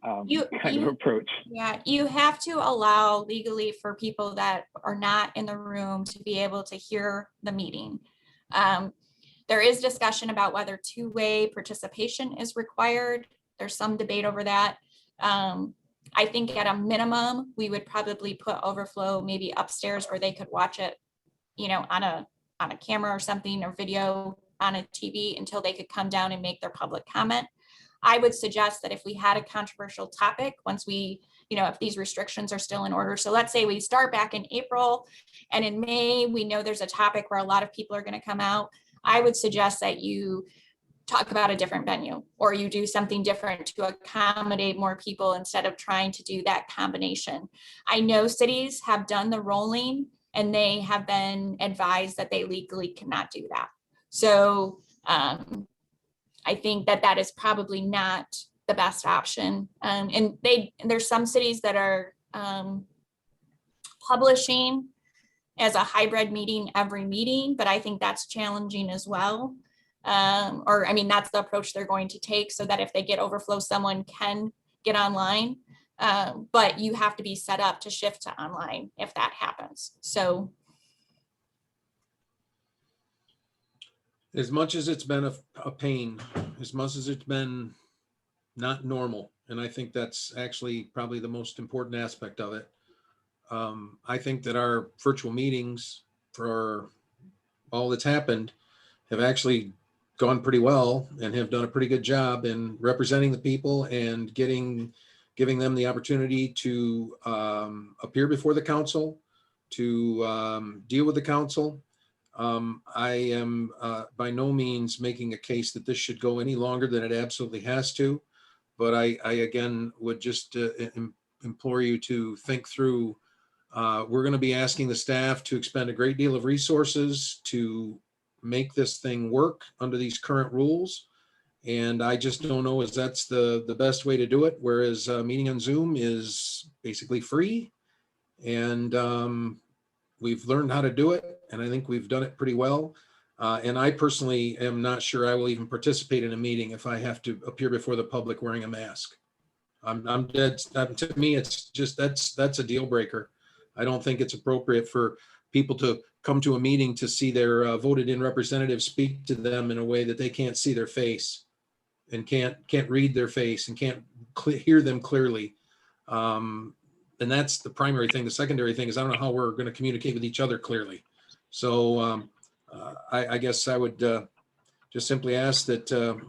kind of approach? Yeah, you have to allow legally for people that are not in the room to be able to hear the meeting. There is discussion about whether two-way participation is required. There's some debate over that. I think at a minimum, we would probably put overflow maybe upstairs where they could watch it, you know, on a camera or something, or video on a TV until they could come down and make their public comment. I would suggest that if we had a controversial topic, once we, you know, if these restrictions are still in order. So let's say we start back in April and in May, we know there's a topic where a lot of people are going to come out. I would suggest that you talk about a different venue, or you do something different to accommodate more people instead of trying to do that combination. I know cities have done the rolling and they have been advised that they legally cannot do that. So I think that that is probably not the best option. And there's some cities that are publishing as a hybrid meeting every meeting, but I think that's challenging as well. Or I mean, that's the approach they're going to take, so that if they get overflow, someone can get online. But you have to be set up to shift to online if that happens. So As much as it's been a pain, as much as it's been not normal, and I think that's actually probably the most important aspect of it. I think that our virtual meetings, for all that's happened, have actually gone pretty well and have done a pretty good job in representing the people and giving them the opportunity to appear before the council, to deal with the council. I am by no means making a case that this should go any longer than it absolutely has to, but I again would just implore you to think through. We're going to be asking the staff to expend a great deal of resources to make this thing work under these current rules. And I just don't know if that's the best way to do it. Whereas meeting on Zoom is basically free, and we've learned how to do it. And I think we've done it pretty well. And I personally am not sure I will even participate in a meeting if I have to appear before the public wearing a mask. I'm dead. To me, it's just, that's a deal breaker. I don't think it's appropriate for people to come to a meeting to see their voted in representative speak to them in a way that they can't see their face and can't read their face and can't hear them clearly. And that's the primary thing. The secondary thing is I don't know how we're going to communicate with each other clearly. So I guess I would just simply ask that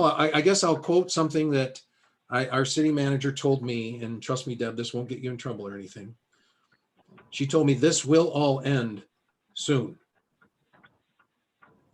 I guess I'll quote something that our city manager told me, and trust me, Deb, this won't get you in trouble or anything. She told me this will all end soon.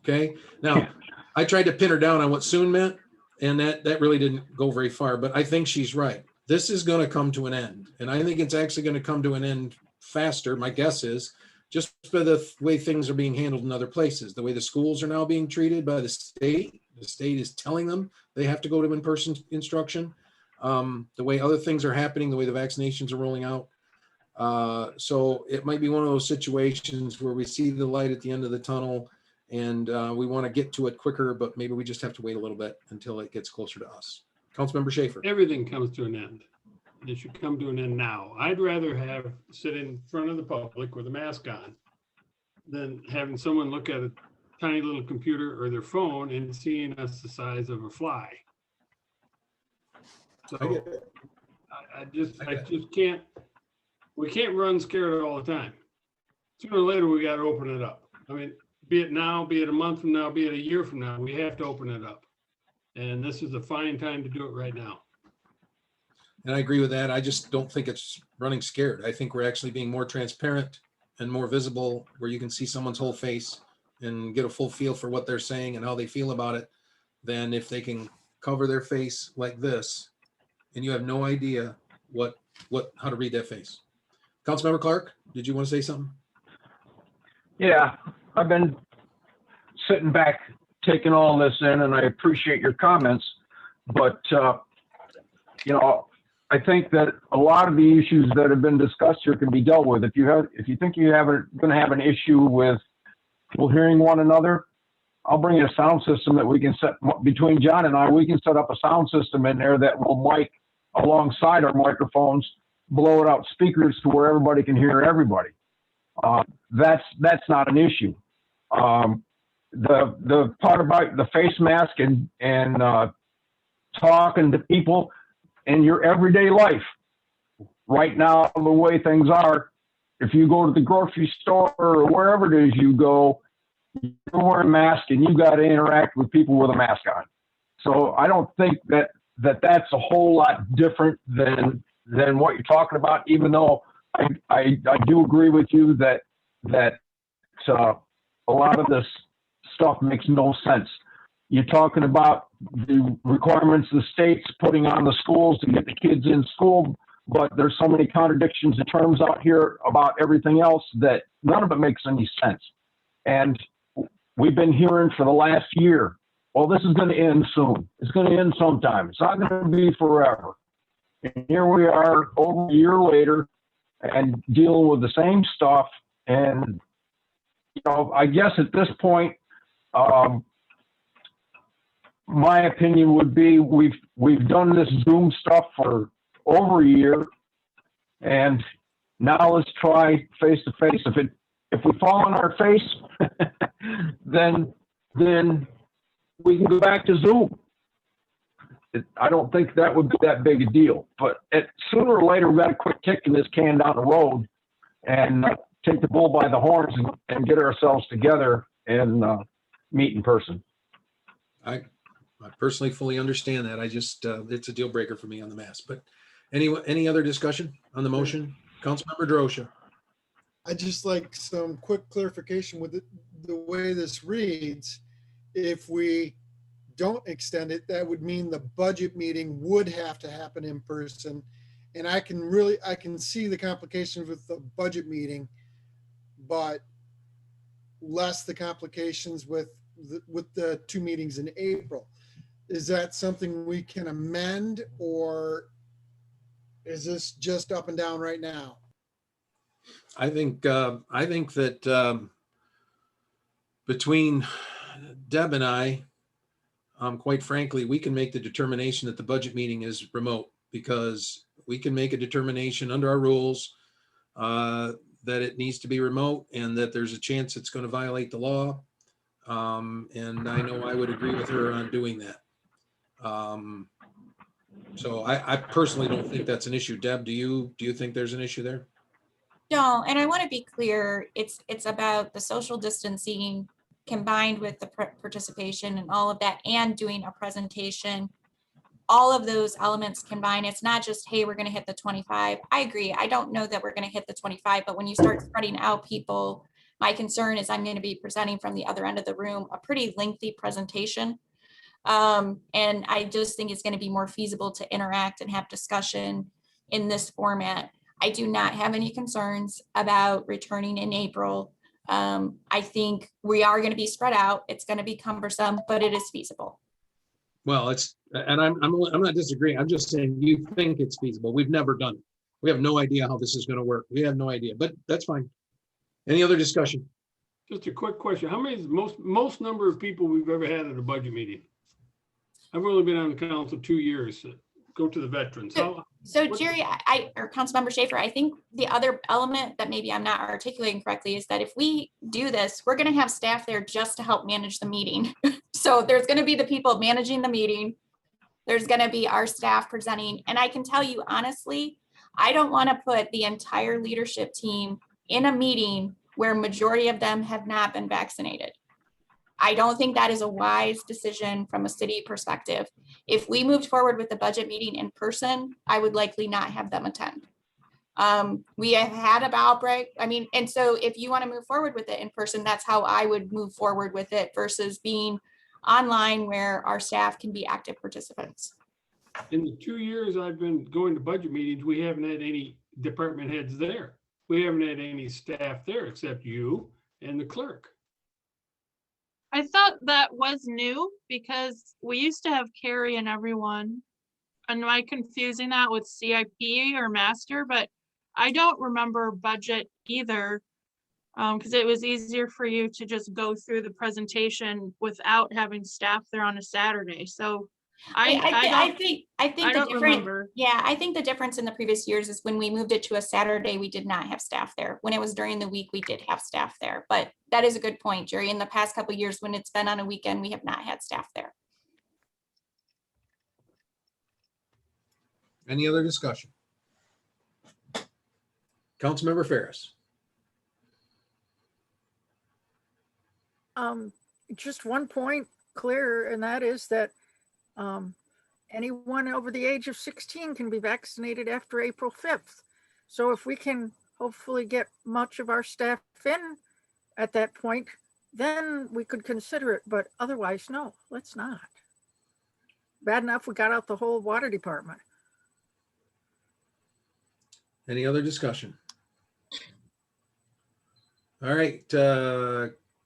Okay. Now, I tried to pin her down on what soon meant, and that really didn't go very far, but I think she's right. This is going to come to an end. And I think it's actually going to come to an end faster. My guess is just by the way things are being handled in other places, the way the schools are now being treated by the state is telling them they have to go to in-person instruction. The way other things are happening, the way the vaccinations are rolling out. So it might be one of those situations where we see the light at the end of the tunnel and we want to get to it quicker, but maybe we just have to wait a little bit until it gets closer to us. Councilmember Schaefer. Everything comes to an end. it should come to an end now. I'd rather have sit in front of the public with a mask on than having someone look at a tiny little computer or their phone and seeing us the size of a fly. So I get it. I just can't, we can't run scared all the time. Sooner or later, we got to open it up. I mean, be it now, be it a month from now, be it a year from now, we have to open it up. And this is a fine time to do it right now. And I agree with that. I just don't think it's running scared. I think we're actually being more transparent and more visible, where you can see someone's whole face and get a full feel for what they're saying and how they feel about it, than if they can cover their face like this and you have no idea how to read that face. Councilmember Clark, did you want to say something? Yeah, I've been sitting back, taking all this in, and I appreciate your comments. But, you know, I think that a lot of the issues that have been discussed here can be dealt with. If you think you're going to have an issue with people hearing one another, I'll bring in a sound system that we can set between John and I. We can set up a sound system in there that will mic alongside our microphones, blow it out speakers to where everybody can hear everybody. That's not an issue. The part about the face mask and talking to people in your everyday life. Right now, the way things are, if you go to the grocery store or wherever it is you go, you're wearing a mask and you got to interact with people with a mask on. So I don't think that's a whole lot different than what you're talking about, even though I do agree with you that a lot of this stuff makes no sense. You're talking about the requirements the state's putting on the schools to get the kids in school, but there's so many contradictions in terms out here about everything else that none of it makes any sense. And we've been hearing for the last year, well, this is going to end soon. It's going to end sometime. It's not going to be forever. And here we are over a year later and dealing with the same stuff. And, you know, I guess at this point, my opinion would be we've done this Zoom stuff for over a year, and now let's try face to face. If we fall on our face, then we can go back to Zoom. I don't think that would be that big a deal, but sooner or later we got to quit kicking this can down the road and take the bull by the horns and get ourselves together and meet in person. I personally fully understand that. I just, it's a deal breaker for me on the mask. But any other discussion on the motion? Councilmember Drosha. I just like some quick clarification with the way this reads. If we don't extend it, that would mean the budget meeting would have to happen in person. And I can see the complications with the budget meeting, but less the complications with the two meetings in April. Is that something we can amend, or is this just up and down right now? I think that between Deb and I, quite frankly, we can make the determination that the budget meeting is remote, because we can make a determination under our rules that it needs to be remote and that there's a chance it's going to violate the law. And I know I would agree with her on doing that. So I personally don't think that's an issue. Deb, do you think there's an issue there? No, and I want to be clear, it's about the social distancing combined with the participation and all of that, and doing a presentation. All of those elements combined. It's not just, hey, we're going to hit the 25. I agree. I don't know that we're going to hit the 25, but when you start spreading out people, my concern is I'm going to be presenting from the other end of the room, a pretty lengthy presentation. And I just think it's going to be more feasible to interact and have discussion in this format. I do not have any concerns about returning in April. I think we are going to be spread out. It's going to be cumbersome, but it is feasible. Well, I'm not disagreeing. I'm just saying you think it's feasible. We've never done it. We have no idea how this is going to work. We have no idea, but that's fine. Any other discussion? Just a quick question. How many is most number of people we've ever had at a budget meeting? I've only been on the council 2 years. go to the veterans. How, So what- Jerry, or Councilmember Schaefer, I think the other element that maybe I'm not articulating correctly is that if we do this, we're gonna have staff there just to help manage the meeting. So there's gonna be the people managing the meeting. There's gonna be our staff presenting, and I can tell you honestly, I don't wanna put the entire leadership team in a meeting where majority of them have not been vaccinated. I don't think that is a wise decision from a city perspective. If we moved forward with the budget meeting in person, I would likely not have them attend. We have had a outbreak. I mean, and so if you want to move forward with it in person, that's how I would move forward with it versus being online where our staff can be active participants. in the 2 years I've been going to budget meetings, we haven't had any department heads there. We haven't had any staff there except you and the clerk. I thought that was new because we used to have Carrie and everyone. Am I confusing that with CIP or master? But I don't remember budget either. Because it was easier for you to just go through the presentation without having staff there on a Saturday. So I think the don't difference, remember. yeah, I think the difference in the previous years is when we moved it to a Saturday, we did not have staff there. When it was during the week, we did have staff there. But that is a good point, Jerry. In the past couple of years, when it's been on a weekend, we have not had staff there. Any other discussion? Councilmember Ferris. Just one point clear, and that is that anyone over the age of 16 can be vaccinated after April 5th. So if we can hopefully get much of our staff in at that point, then we could consider it, but otherwise, no, let's not. Bad enough we got out the whole water department. Any other discussion? All right,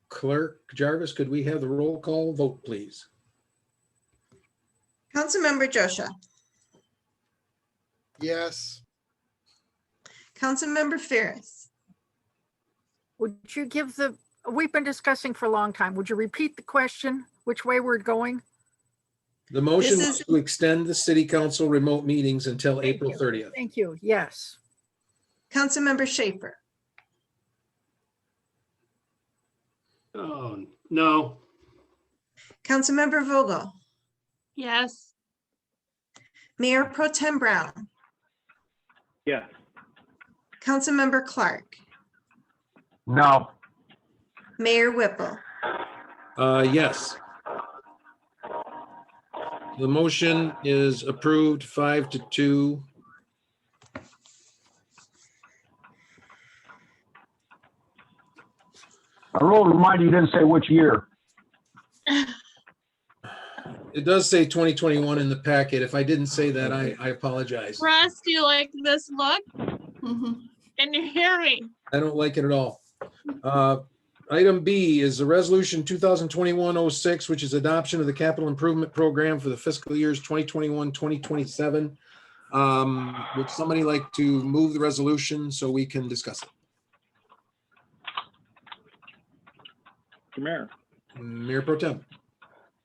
Clerk Jarvis, could we have the roll call vote, please? Councilmember Joshua, Yes. Councilmember Ferris, Would you give we've been discussing for a long time. Would you repeat the question, which way we're going? The motion This was is- to extend the city council remote meetings until Thank April you. 30th. Thank you. Yes. Councilmember Schaefer, Oh, no. Councilmember Vogel, Yes. Mayor Pro Tem Brown, Yes. Councilmember Clark, No. Mayor Whipple. Yes. The motion is approved 5-2. A little reminder, you didn't say which year. It does say 2021 in the packet. If I didn't say that, I apologize. Russ, do you like this look? Mhm. Can you hear me? I don't like it at all. Item B is the resolution 2021-06, which is adoption of the capital improvement program for the fiscal years 2021, 2027. Would somebody like to move the resolution so we can discuss it? Mr. Mayor, Mayor Pro Tem.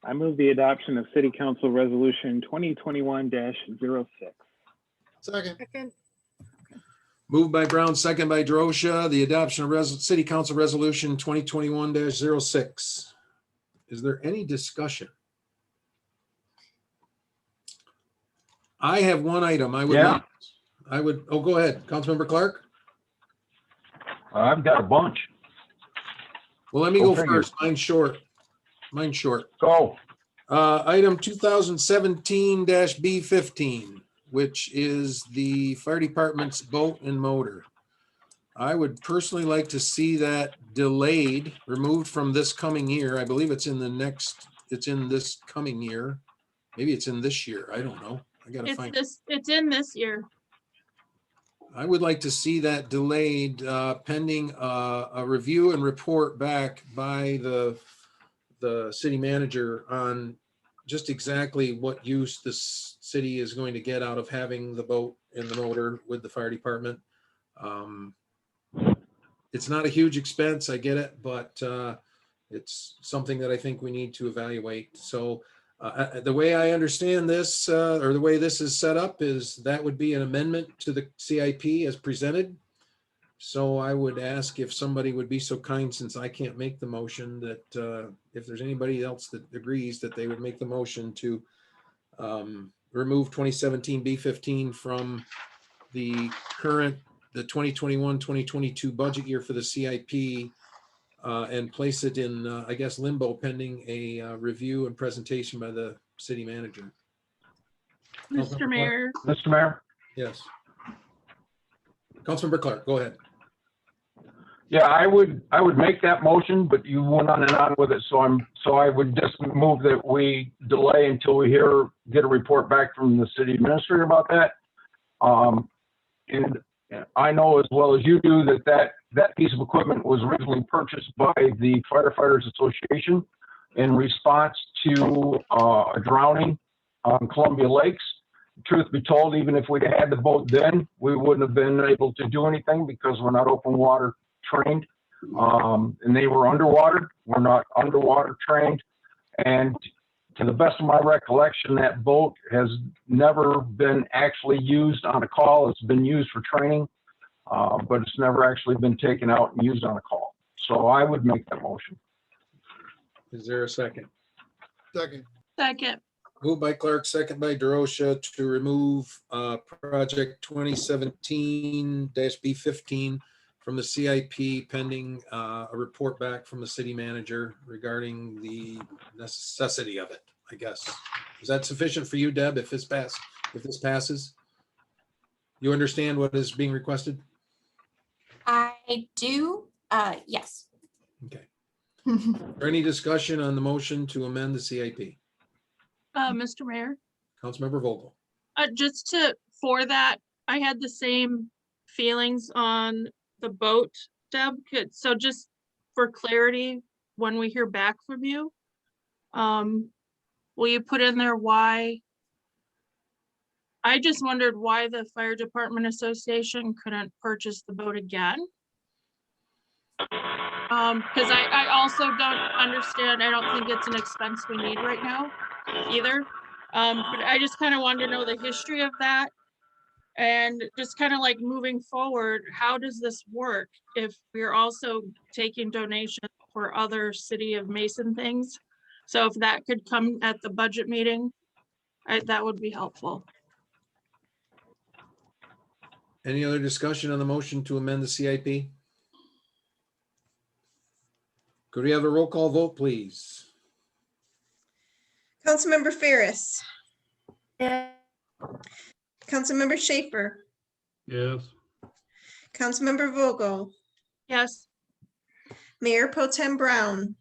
I move the adoption of City Council Resolution 2021-06. Second. Second. Moved by Brown, second by Derosha, the adoption of City Council Resolution 2021-06. Is there any discussion? I have one item. I would, oh, go ahead. Councilmember Clark? I've got a bunch. Well, let me Go go figure. first. Mine's short. Go. Item 2017-B15, which is the fire department's boat and motor. I would personally like to see that delayed, removed from this coming year. I believe it's in this coming year. Maybe it's in this year. I don't know. I gotta find. It's in this year. I would like to see that delayed pending a review and report back by the city manager on just exactly what use this city is going to get out of having the boat and the motor with the fire department. It's not a huge expense, I get it, but it's something that I think we need to evaluate. So The way I understand this, or the way this is set up, is that would be an amendment to the CIP as presented. So I would ask if somebody would be so kind, since I can't make the motion, that if there's anybody else that agrees, that they would make the motion to remove 2017 B15 from the current, the 2021-2022 budget year for the CIP, and place it in, I guess, limbo pending a review and presentation by the city manager. Mr. Mayor, Mr. Mayor? Yes. Councilmember Clark, go ahead. Yeah, I would make that motion, but you went on and on with it, so I would just move that we delay until we get a report back from the city administrator about that. And I know as well as you do that piece of equipment was originally purchased by the Firefighters Association in response to a drowning on Columbia Lakes. Truth be told, even if we'd had the boat then, we wouldn't have been able to do anything because we're not open water trained. And they were underwater. We're not underwater trained. And to the best of my recollection, that boat has never been actually used on a call. It's been used for training, but it's never actually been taken out and used on a call. So I would make that motion. Is there a second? Second. second, Moved by Clark, second by DeRosa, to remove project 2017-B15 from the CIP pending a report back from the city manager regarding the necessity of it, I guess. Is that sufficient for you, Deb, if this passes? You understand what is being requested? I do, yes. Okay. Is there any discussion on the motion to amend the CIP? Mr. Mayor, Councilmember Vogel. for that, I had the same feelings on the boat, Deb. So just for clarity, when we hear back from you, will you put in there why? I just wondered why the Fire Department Association couldn't purchase the boat again. Because I also don't understand, I don't think it's an expense we need right now either. But I just kind of wanted to know the history of that. And just kind of like moving forward, how does this work if we're also taking donations for other City of Mason things? So if that could come at the budget meeting, that would be helpful. Any other discussion on the motion to amend the CIP? Could we have a roll call vote, please? Councilmember Ferris, Yeah. Councilmember Schaefer, Yes. Councilmember Vogel, Yes, Mayor Pro Tem Brown,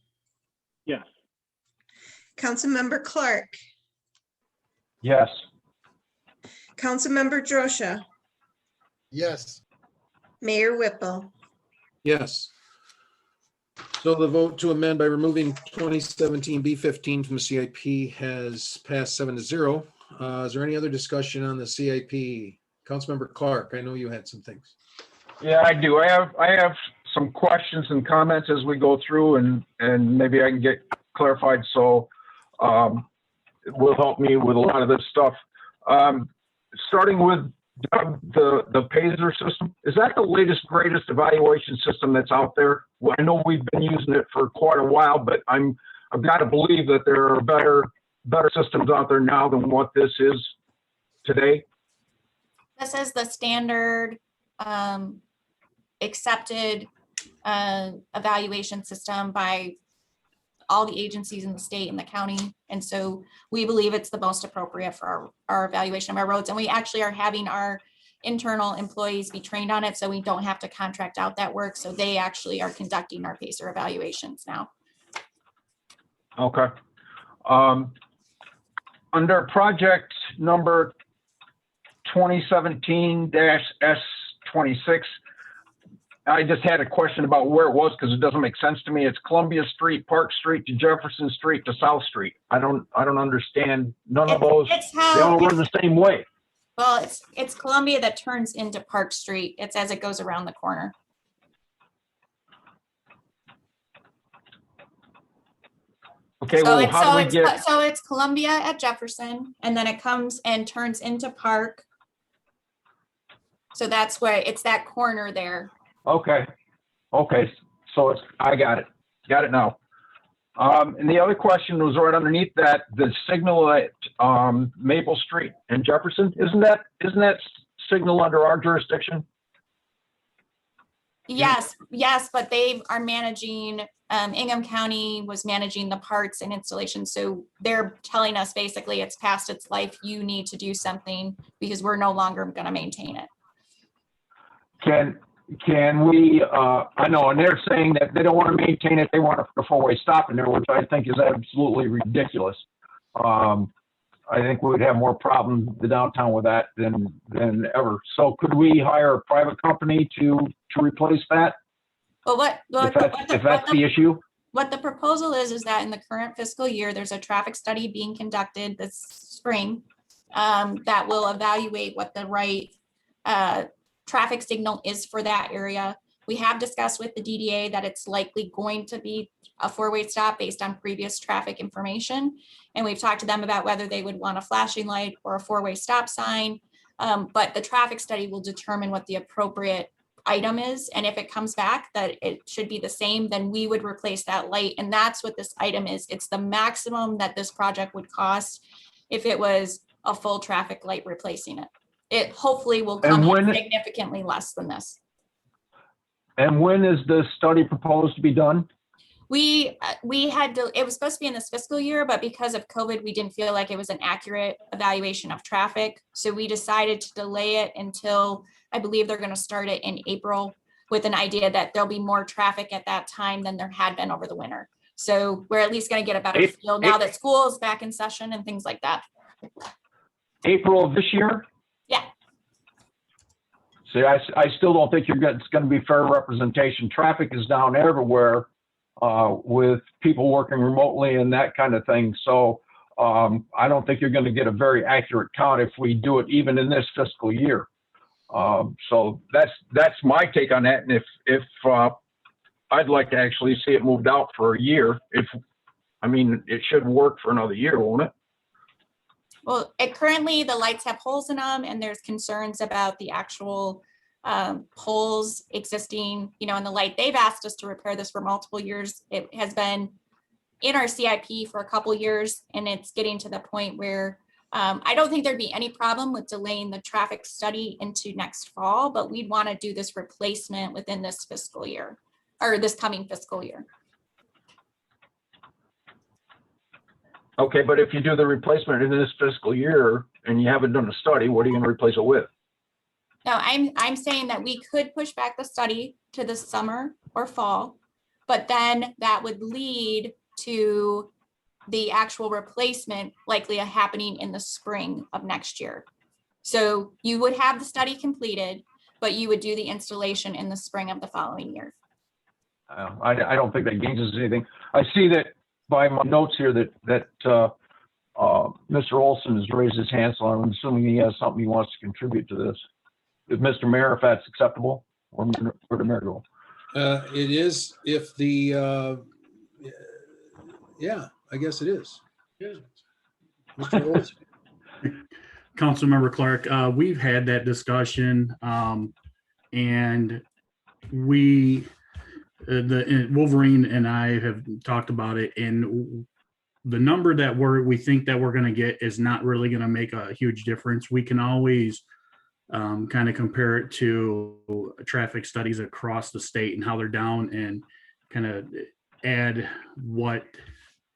Yes. Councilmember Clark, Yes. Councilmember Drosha, Yes. Mayor Whipple. Yes. So the vote to amend by removing 2017 B15 from the CIP has passed 7-0. Is there any other discussion on the CIP? Councilmember Clark, I know you had some things. Yeah, I do. I have some questions and comments as we go through, and maybe I can get clarified. So it will help me with a lot of this stuff. Starting with the PASER system, is that the latest, greatest evaluation system that's out there? Well, I know we've been using it for quite a while, but I've got to believe that there are better systems out there now than what this is today. This is the standard accepted evaluation system by all the agencies in the state and the county. And so we believe it's the most appropriate for our evaluation of our roads. And we actually are having our internal employees be trained on it, so we don't have to contract out that work. So they actually are conducting our PASER evaluations now. Okay. Under project number 2017-S26, I just had a question about where it was because it doesn't make sense to me. It's Columbia Street, Park Street to Jefferson Street to South Street. I don't understand. None of those, they all run the same way. Well, it's Columbia that turns into Park Street. It's as it goes around the corner. Okay, So well, it's, how so do we it's, get, so it's Columbia at Jefferson, and then it comes and turns into Park. So that's where, it's that corner there. okay, so it's, I got it now. And the other question was right underneath that, the signal at Maple Street in Jefferson, isn't that signal under our jurisdiction? Yes, yes, but they are managing, Ingham County was managing the parts and installation. So they're telling us basically it's past its life. You need to do something because we're no longer going to maintain it. Can we, I know, and they're saying that they don't want to maintain it, they want a four-way stop in there, which I think is absolutely ridiculous. I think we would have more problems in the downtown with that than ever. So could we hire a private company to replace that? Well, If that's the issue? what the proposal is that in the current fiscal year, there's a traffic study being conducted this spring that will evaluate what the right traffic signal is for that area. We have discussed with the DDA that it's likely going to be a four-way stop based on previous traffic information. And we've talked to them about whether they would want a flashing light or a four-way stop sign. But the traffic study will determine what the appropriate item is. And if it comes back that it should be the same, then we would replace that light. And that's what this item is. It's the maximum that this project would cost if it was a full traffic light replacing it. It hopefully will come in significantly less than this. And when is the study proposed to be done? We had to, it was supposed to be in this fiscal year, but because of COVID, we didn't feel like it was an accurate evaluation of traffic. So we decided to delay it until, I believe they're going to start it in April with an idea that there'll be more traffic at that time than there had been over the winter. So we're at least going to get a better feel now that school is back in session and things like that. April of this year? Yeah. See, I still don't think it's going to be fair representation. Traffic is down everywhere with people working remotely and that kind of thing. So I don't think you're going to get a very accurate count if we do it even in this fiscal year. So that's my take on that. And if I'd like to actually see it moved out for a year, it should work for another year, won't it? Well, currently the lights have holes in them and there's concerns about the actual poles existing, in the light. They've asked us to repair this for multiple years. It has been in our CIP for a couple years and it's getting to the point where I don't think there'd be any problem with delaying the traffic study into next fall, but we'd want to do this replacement within this fiscal year or this coming fiscal year. Okay, but if you do the replacement in this fiscal year and you haven't done a study, what are you going to replace it with? No, I'm saying that we could push back the study to the summer or fall, but then that would lead to the actual replacement likely happening in the spring of next year. So you would have the study completed, but you would do the installation in the spring of the following year. I don't think that gains us anything. I see that by my notes here that Mr. Olson has raised his hand, so I'm assuming he has something he wants to contribute to this. If Mr. Mayor, if that's acceptable, or the mayor go. It is if the, yeah, I guess it is. Yeah. Mr. Olson. Councilmember Clark, we've had that discussion, and Wolverine and I have talked about it, and the number that we think that we're going to get is not really going to make a huge difference. We can always kind of compare it to traffic studies across the state and how they're down, and kind of add what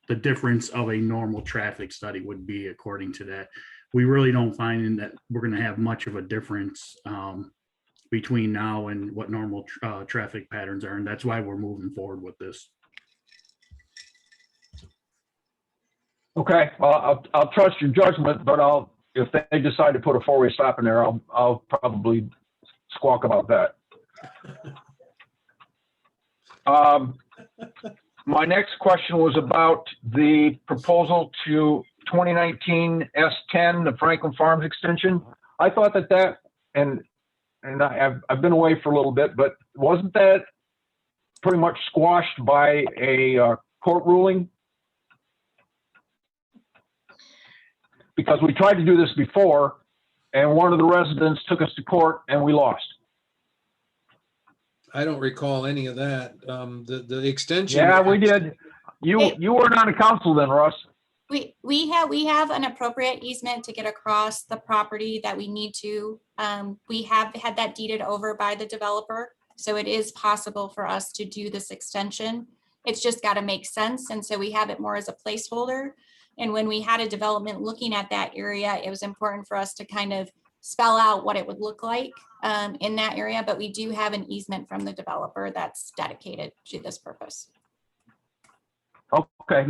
the difference of a normal traffic study would be according to that. We really don't find that we're going to have much of a difference between now and what normal traffic patterns are. And that's why we're moving forward with this. Okay, well, I'll trust your judgment, but if they decide to put a four-way stop in there, I'll probably squawk about that. My next question was about the proposal to 2019 S10, the Franklin Farms extension. I thought that and I've been away for a little bit, but wasn't that pretty much squashed by a court ruling? because we tried to do this before and one of the residents took us to court and we lost. I don't recall any of that. The extension. Yeah, we did. You weren't on the council then, Russ. We have an appropriate easement to get across the property that we need to. We have had that deeded over by the developer. So it is possible for us to do this extension. It's just got to make sense. And so we have it more as a placeholder. And when we had a development looking at that area, it was important for us to kind of spell out what it would look like in that area. But we do have an easement from the developer that's dedicated to this purpose. Okay,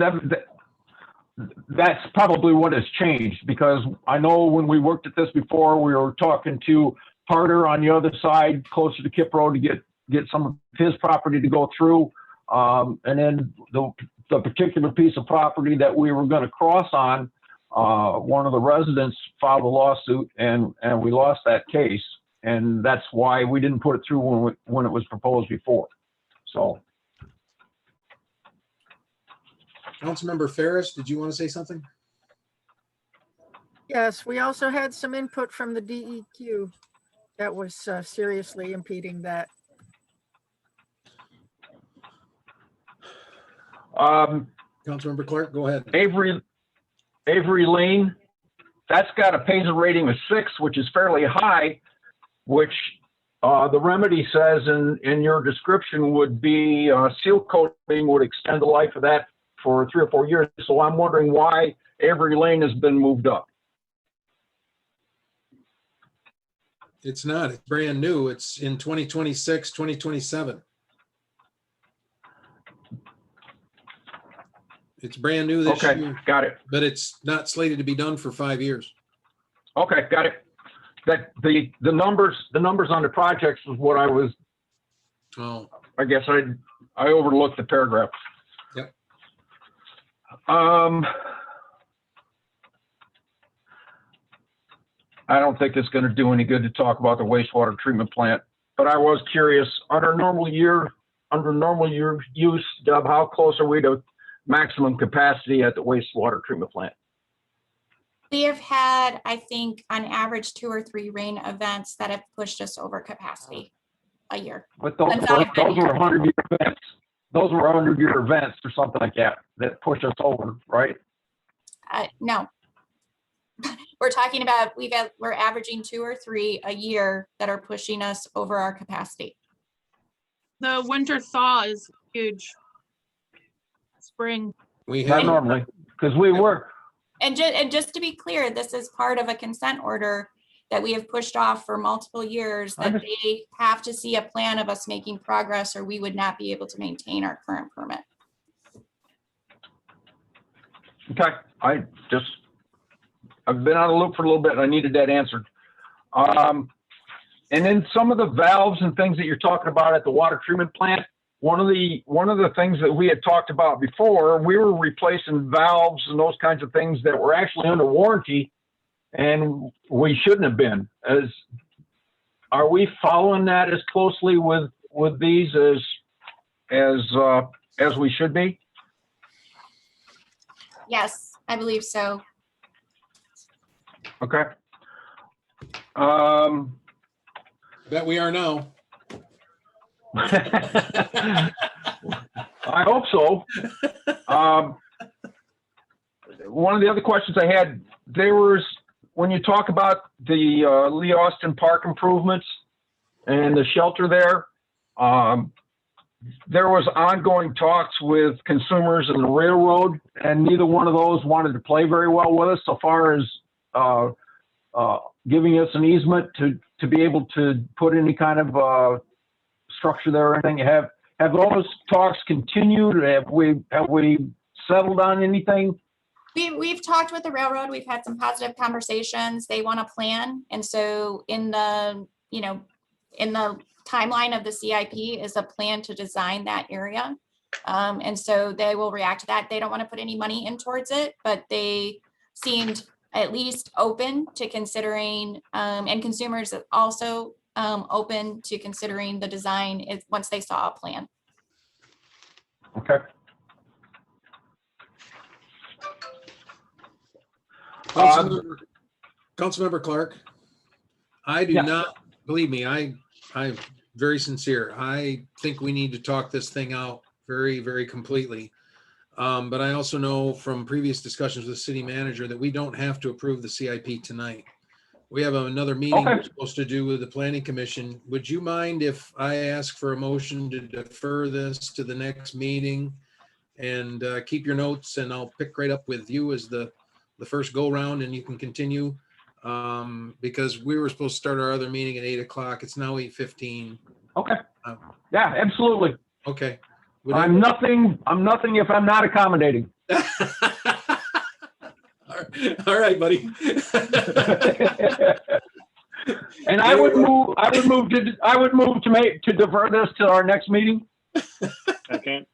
that's probably what has changed, because I know when we worked at this before, we were talking to Harder on the other side, closer to Kip Road, to get some of his property to go through. And then the particular piece of property that we were going to cross on, one of the residents filed a lawsuit and we lost that case. And that's why we didn't put it through when it was proposed before. So. Councilmember Ferris, did you want to say something? Yes, we also had some input from the DEQ that was seriously impeding that. Councilmember Clark, go ahead. Avery Lane, that's got a Paisley rating of 6, which is fairly high, which the remedy says in your description would be seal coating would extend the life of that for 3 or 4 years. So I'm wondering why Avery Lane has been moved up. It's not. It's brand new. It's in 2026, 2027. It's brand new this Okay, year. got it. But it's not slated to be done for 5 years. Okay, got it. That the numbers on the projects was what I was. Oh, I guess I overlooked the paragraph. Yep. I don't think it's going to do any good to talk about the wastewater treatment plant, but I was curious, under normal year use, Deb, how close are we to maximum capacity at the wastewater treatment plant? We have had, I think, on average 2 or 3 rain events that have pushed us over capacity a year. But those were 100-year events. Those were 100-year events or something like that pushed us over, right? No. We're talking about we're averaging 2 or 3 a year that are pushing us over our capacity. The winter thaw is huge. Spring. We Not have normally, because we were. And just to be clear, this is part of a consent order that we have pushed off for multiple years, that they have to see a plan of us making progress or we would not be able to maintain our current permit. Okay, I've been out of the loop for a little bit and I needed that answered. And then some of the valves and things that you're talking about at the water treatment plant, one of the things that we had talked about before, we were replacing valves and those kinds of things that were actually under warranty, and we shouldn't have been. Are we following that as closely with these as we should be? Yes, I believe so. Okay. Bet we are now. I hope so. One of the other questions I had, when you talk about the Lee Austin Park improvements and the shelter there, there was ongoing talks with consumers and the railroad, and neither one of those wanted to play very well with us so far as giving us an easement to be able to put any kind of structure there or anything. Have those talks continued? Have we settled on anything? We've talked with the railroad. We've had some positive conversations. They want a plan. And so in the timeline of the CIP is a plan to design that area. And so they will react to that. They don't want to put any money in towards it, but they seemed at least open to considering, and consumers also open to considering the design once they saw a plan. Okay. Councilmember Clark, I do Yeah. not, believe me, I'm very sincere. I think we need to talk this thing out very, very completely. But I also know from previous discussions with the city manager that we don't have to approve the CIP tonight. We have another meeting Okay. we're supposed to do with the planning commission. Would you mind if I ask for a motion to defer this to the next meeting? And keep your notes and I'll pick right up with you as the first go round and you can continue. Because we were supposed to start our other meeting at 8 o'clock. It's now 8:15. Okay. Yeah, absolutely. Okay. Would I'm nothing if I'm not accommodating. All right, buddy. And I would move to defer this to our next meeting. Okay.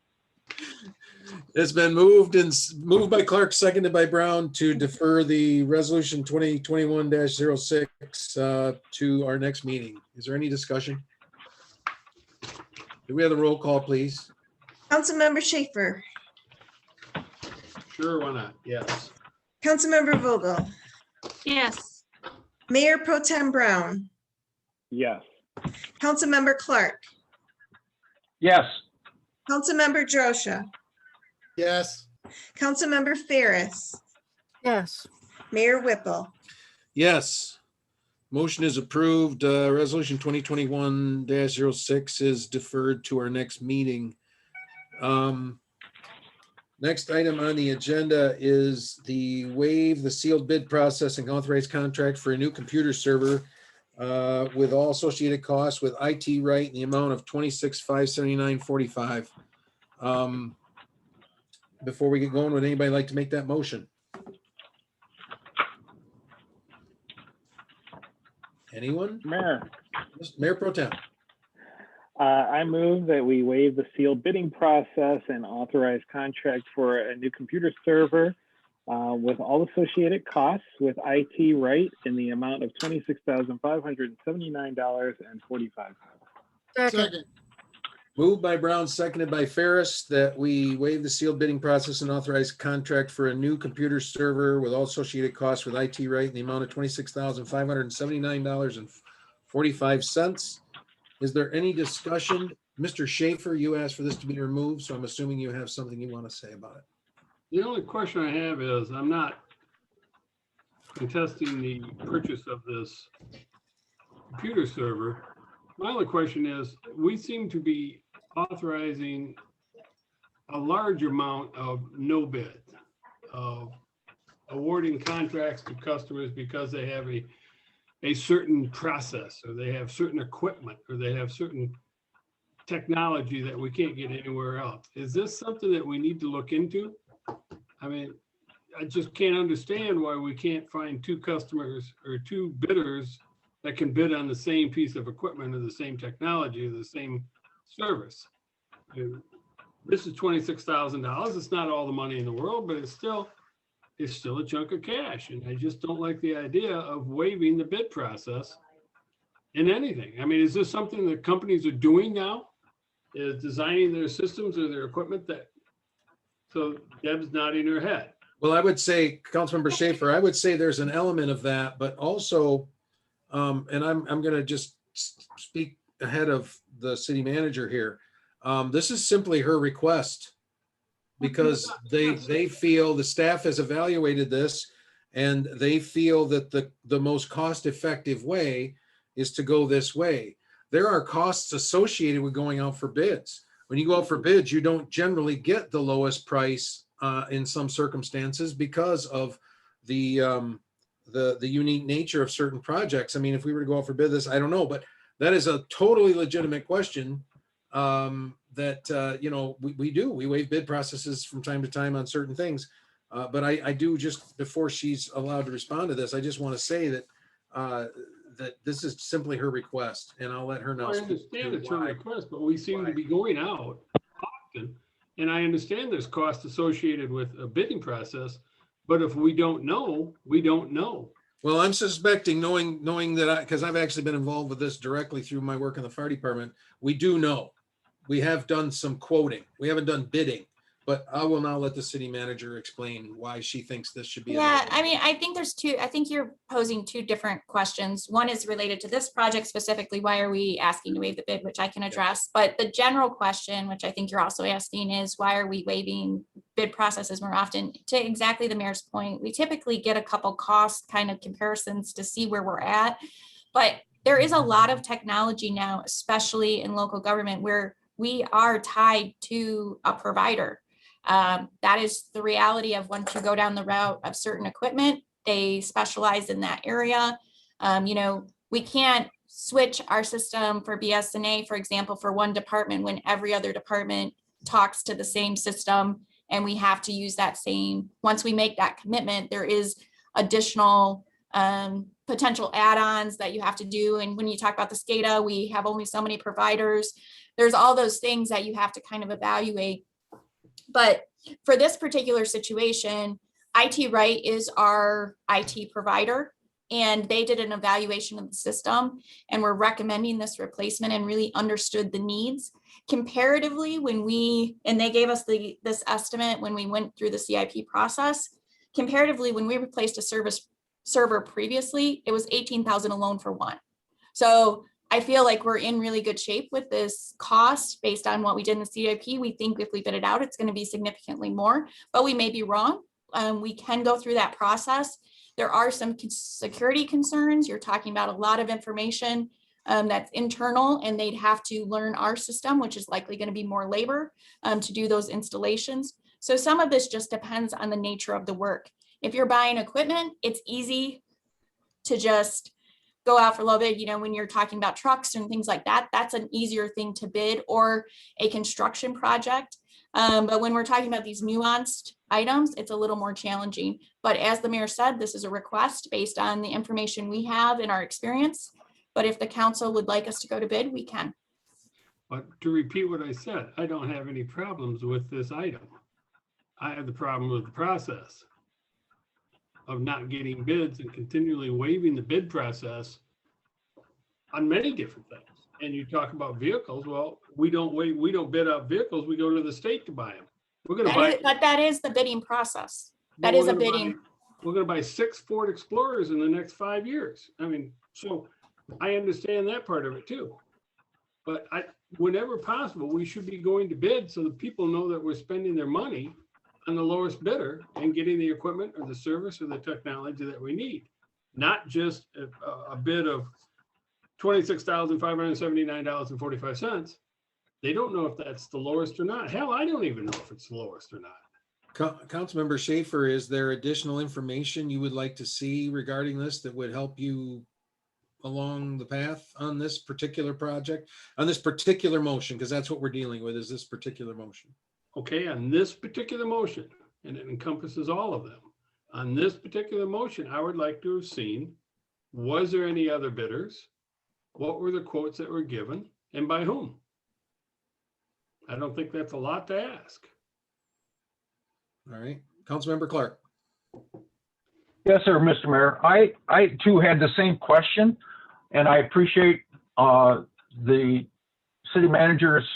It's been moved by Clark, seconded by Brown to defer the resolution 2021-06 to our next meeting. Is there any discussion? Do we have the roll call, please? Councilmember Schaefer, Sure, why not? Yes. Councilmember Vogel, Yes. Mayor Pro Tem Brown, Yes. Councilmember Clark, Yes. Councilmember Drosha, Yes. Councilmember Ferris, Yes. Mayor Whipple. Yes. Motion is approved. Resolution 2021-06 is deferred to our next meeting. Next item on the agenda is the waive the sealed bid process and authorized contract for a new computer server with all associated costs with IT Right in the amount of $26,579.45. Before we get going, would anybody like to make that motion? Anyone? Mayor Pro Tem. I move that we waive the sealed bidding process and authorize contract for a new computer server with all associated costs with IT Right in the amount of $26,579.45. Second. Moved by Brown, seconded by Ferris, that we waive the sealed bidding process and authorize contract for a new computer server with all associated costs with IT Right in the amount of $26,579.45. Is there any discussion? Mr. Schaefer, you asked for this to be removed, so I'm assuming you have something you want to say about it. The only question I have is, I'm not contesting the purchase of this computer server. My only question is, we seem to be authorizing a large amount of no bid, of awarding contracts to customers because they have a certain process, or they have certain equipment, or they have certain technology that we can't get anywhere else. Is this something that we need to look into? I mean, I just can't understand why we can't find two customers or two bidders that can bid on the same piece of equipment or the same technology or the same service. This is $26,000. It's not all the money in the world, but it's still a chunk of cash. And I just don't like the idea of waiving the bid process in anything. I mean, is this something that companies are doing now? Is designing their systems or their equipment that, so Deb's nodding her head. Well, I would say, Councilmember Schaefer, I would say there's an element of that, but also, and I'm going to just speak ahead of the city manager here. This is simply her request because they feel the staff has evaluated this and they feel that the most cost-effective way is to go this way. There are costs associated with going out for bids. When you go out for bids, you don't generally get the lowest price in some circumstances because of the unique nature of certain projects. I mean, if we were to go out for bid this, I don't know, but that is a totally legitimate question that, you know, we waive bid processes from time to time on certain things. But I do, just before she's allowed to respond to this, I just want to say that that this is simply her request, and I'll let her know. I understand it's her request, but we seem to be going out often. And I understand there's cost associated with a bidding process, but if we don't know, we don't know. Well, I'm suspecting, knowing that because I've actually been involved with this directly through my work in the fire department, we do know. We have done some quoting. We haven't done bidding, But I will now let the city manager explain why she thinks this should be. Yeah, available. I mean, I think you're posing two different questions. One is related to this project specifically, why are we asking to waive the bid, which I can address. But the general question, which I think you're also asking, is why are we waiving bid processes more often? To exactly the mayor's point, we typically get a couple cost kind of comparisons to see where we're at. But there is a lot of technology now, especially in local government, where we are tied to a provider. That is the reality of once you go down the route of certain equipment, they specialize in that area. We can't switch our system for BSNA, for example, for one department when every other department talks to the same system, and we have to use that same. Once we make that commitment, there is additional potential add-ons that you have to do. And when you talk about the SCADA, we have only so many providers. There's all those things that you have to kind of evaluate. But for this particular situation, IT Right is our IT provider, and they did an evaluation of the system and were recommending this replacement and really understood the needs. Comparatively, and they gave us this estimate when we went through the CIP process, comparatively, when we replaced a server previously, it was $18,000 alone for one. So I feel like we're in really good shape with this cost based on what we did in the CIP. We think if we bid it out, it's going to be significantly more, but we may be wrong. We can go through that process. There are some security concerns. You're talking about a lot of information that's internal, and they'd have to learn our system, which is likely going to be more labor to do those installations. So some of this just depends on the nature of the work. If you're buying equipment, it's easy to just go out for low bid. When you're talking about trucks and things like that, that's an easier thing to bid, or a construction project. But when we're talking about these nuanced items, it's a little more challenging. But as the mayor said, this is a request based on the information we have in our experience. But if the council would like us to go to bid, we can. But to repeat what I said, I don't have any problems with this item. I have the problem with the process of not getting bids and continually waiving the bid process on many different things. And you talk about vehicles. Well, we don't bid out vehicles. We go to the state to buy them. We're going to buy. But that is the bidding process. That is a bidding. We're going to buy 6 Ford Explorers in the next 5 years. I mean, so I understand that part of it too. But whenever possible, we should be going to bid so that people know that we're spending their money on the lowest bidder and getting the equipment or the service or the technology that we need. Not just a bid of $26,579.45. They don't know if that's the lowest or not. Hell, I don't even know if it's the lowest or not. Councilmember Schaefer, is there additional information you would like to see regarding this that would help you along the path on this particular project, on this particular motion? Because that's what we're dealing with, is this particular motion. Okay, on this particular motion, and it encompasses all of them. On this particular motion, I would like to have seen, was there any other bidders? What were the quotes that were given and by whom? I don't think that's a lot to ask. All right, Councilmember Clark. Yes, sir, Mr. Mayor. I too had the same question, and I appreciate the city manager's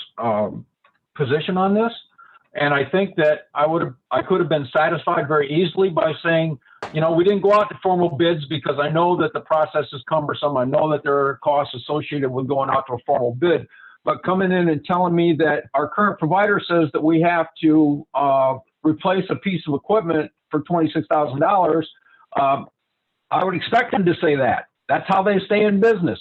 position on this. And I think that I could have been satisfied very easily by saying, we didn't go out to formal bids because I know that the process is cumbersome. I know that there are costs associated with going out to a formal bid. But coming in and telling me that our current provider says that we have to replace a piece of equipment for $26,000, I would expect them to say that. That's how they stay in business.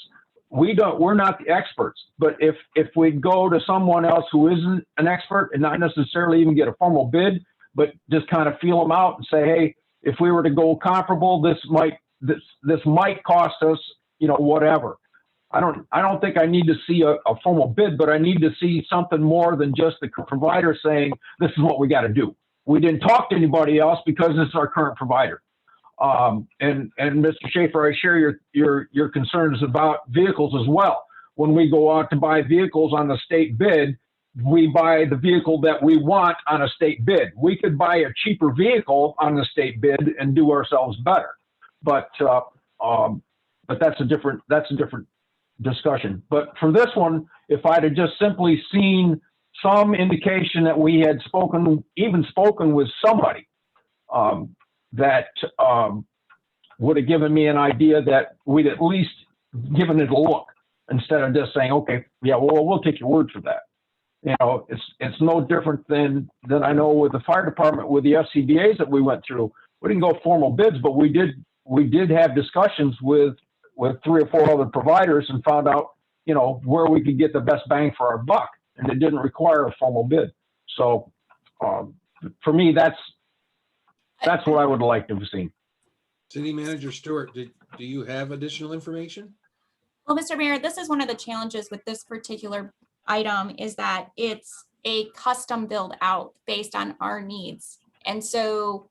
We're not the experts, but if we go to someone else who isn't an expert and not necessarily even get a formal bid, but just kind of feel them out and say, hey, if we were to go comparable, this might cost us, whatever. I don't think I need to see a formal bid, but I need to see something more than just the provider saying, this is what we got to do. We didn't talk to anybody else because this is our current provider. And Mr. Schaefer, I share your concerns about vehicles as well. When we go out to buy vehicles on the state bid, we buy the vehicle that we want on a state bid. We could buy a cheaper vehicle on the state bid and do ourselves better. But that's a different discussion. But for this one, if I'd have just simply seen some indication that we had even spoken with somebody that would have given me an idea that we'd at least given it a look instead of just saying, okay, yeah, well, we'll take your word for that. You know, it's no different than I know with the fire department, with the FCBA's that we went through. We didn't go formal bids, but we did have discussions with 3 or 4 other providers and found out, you know, where we could get the best bang for our buck, and it didn't require a formal bid. So for me, that's what I would like to have seen. City Manager Stewart, do you have additional information? Well, Mr. Mayor, this is one of the challenges with this particular item is that it's a custom build out based on our needs. And so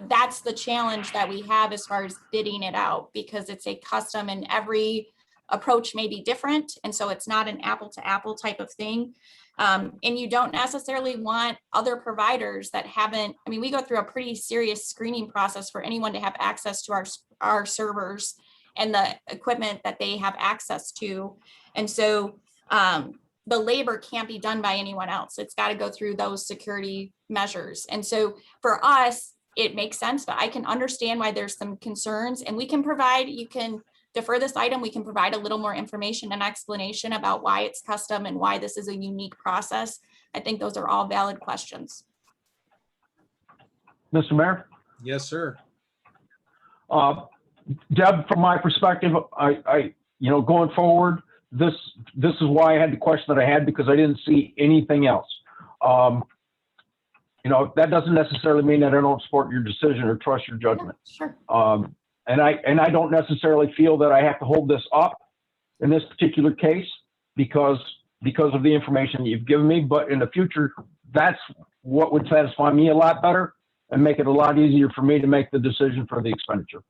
that's the challenge that we have as far as bidding it out, because it's a custom and every approach may be different. And so it's not an apple to apple type of thing. And you don't necessarily want other providers that haven't, I mean, we go through a pretty serious screening process for anyone to have access to our servers and the equipment that they have access to. And so the labor can't be done by anyone else. It's got to go through those security measures. And so for us, it makes sense, but I can understand why there's some concerns, and we can provide, you can defer this item. We can provide a little more information and explanation about why it's custom and why this is a unique process. I think those are all valid questions. Mr. Mayor? Yes, sir. Deb, from my perspective, I you know, going forward, this is why I had the question that I had, because I didn't see anything else. You know, that doesn't necessarily mean that I don't support your decision or trust your judgment. Sure. And I don't necessarily feel that I have to hold this up in this particular case because of the information you've given me. But in the future, that's what would satisfy me a lot better and make it a lot easier for me to make the decision for the expenditure.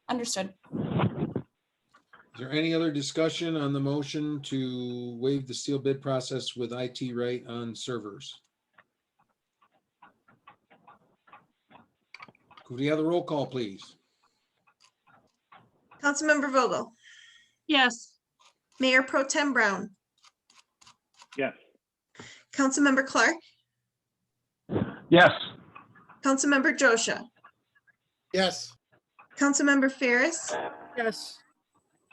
Understood. Is there any other discussion on the motion to waive the sealed bid process with IT Right on servers? Could we have the roll call, please? Councilmember Vogel, Yes. Mayor Pro Tem Brown, Yes. Councilmember Clark, Yes. Councilmember Josha, Yes. Councilmember Ferris, Yes.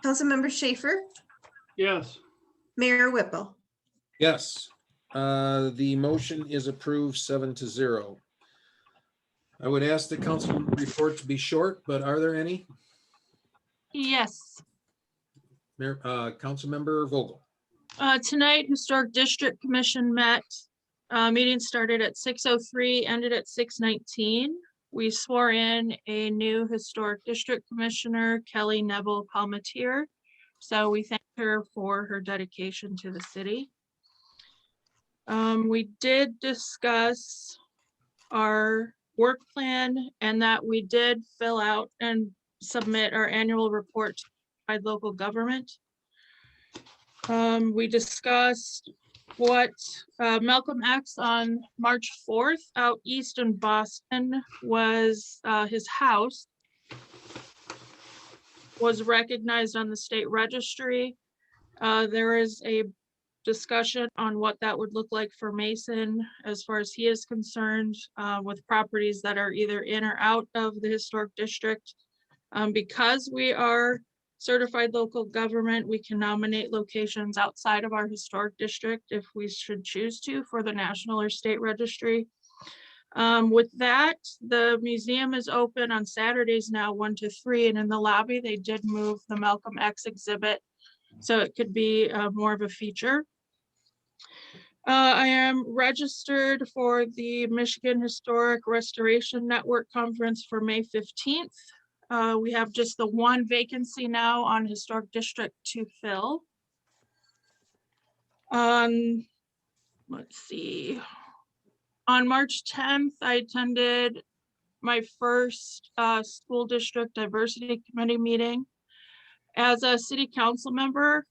Councilmember Schaefer, Yes. Mayor Whipple. Yes. The motion is approved 7-0. I would ask the council report to be short, but are there any? Yes. Mayor, Councilmember Vogel. Tonight, Historic District Commission met. Meeting started at 6:03, ended at 6:19. We swore in a new Historic District Commissioner, Kelly Neville Palmatier. So we thank her for her dedication to the city. We did discuss our work plan and that we did fill out and submit our annual report by local government. We discussed what Malcolm X on March 4th out east in Boston was his house was recognized on the state registry. There is a discussion on what that would look like for Mason as far as he is concerned with properties that are either in or out of the historic district. Because we are certified local government, we can nominate locations outside of our historic district if we should choose to for the national or state registry. With that, the museum is open on Saturdays now 1 to 3, and in the lobby they did move the Malcolm X exhibit so it could be more of a feature. I am registered for the Michigan Historic Restoration Network Conference for May 15th. We have just the one vacancy now on Historic District to fill. Let's see. On March 10th, I attended my first school district diversity committee meeting. As a city council member,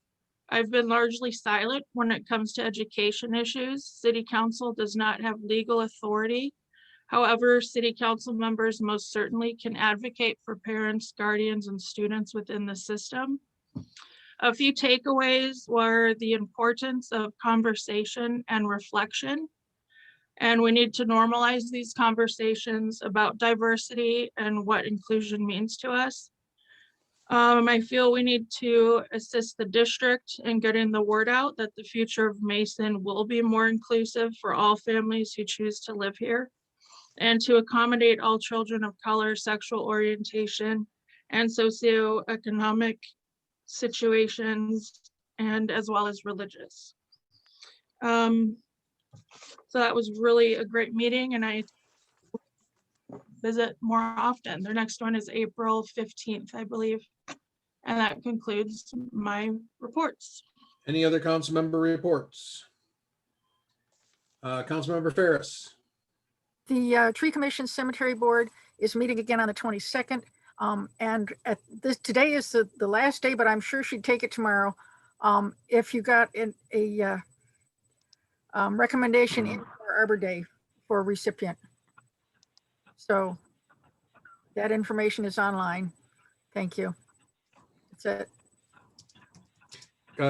I've been largely silent when it comes to education issues. City council does not have legal authority. However, city council members most certainly can advocate for parents, guardians, and students within the system. A few takeaways were the importance of conversation and reflection. And we need to normalize these conversations about diversity and what inclusion means to us. I feel we need to assist the district in getting the word out that the future of Mason will be more inclusive for all families who choose to live here, and to accommodate all children of color, sexual orientation, and socioeconomic situations, and as well as religious. So that was really a great meeting, and I visit more often. Their next one is April 15th, I believe. And that concludes my reports. Any other council member reports? Councilmember Ferris. The Tree Commission Cemetery Board is meeting again on the 22nd. And today is the last day, but I'm sure she'd take it tomorrow. If you got a recommendation in for Arbor Day for a recipient. So that information is online. Thank you. That's it.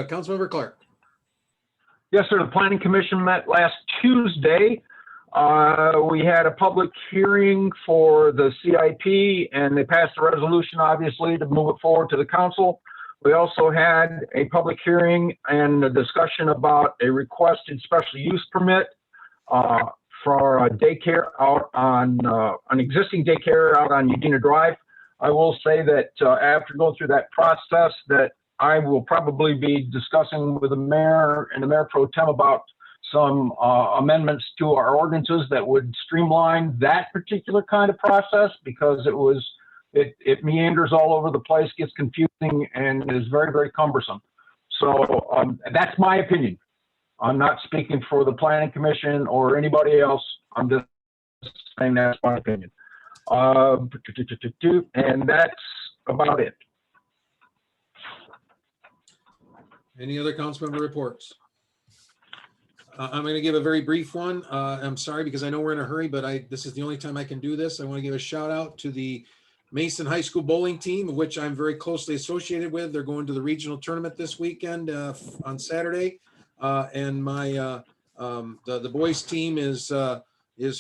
Councilmember Clark. Yes, sir. The Planning Commission met last Tuesday. We had a public hearing for the CIP, and they passed a resolution, obviously, to move it forward to the council. We also had a public hearing and a discussion about a requested special use permit for a daycare out on an existing daycare out on Udina Drive. I will say that after going through that process, that I will probably be discussing with the mayor and the mayor pro tem about some amendments to our ordinances that would streamline that particular kind of process, because it meanders all over the place, gets confusing, and is very, very cumbersome. So that's my opinion. I'm not speaking for the Planning Commission or anybody else. I'm just saying that's my opinion. And that's about it. Any other council member reports? I'm going to give a very brief one. I'm sorry, because I know we're in a hurry, but this is the only time I can do this. I want to give a shout out to the Mason High School bowling team, of which I'm very closely associated with. They're going to the regional tournament this weekend on Saturday. And the boys team is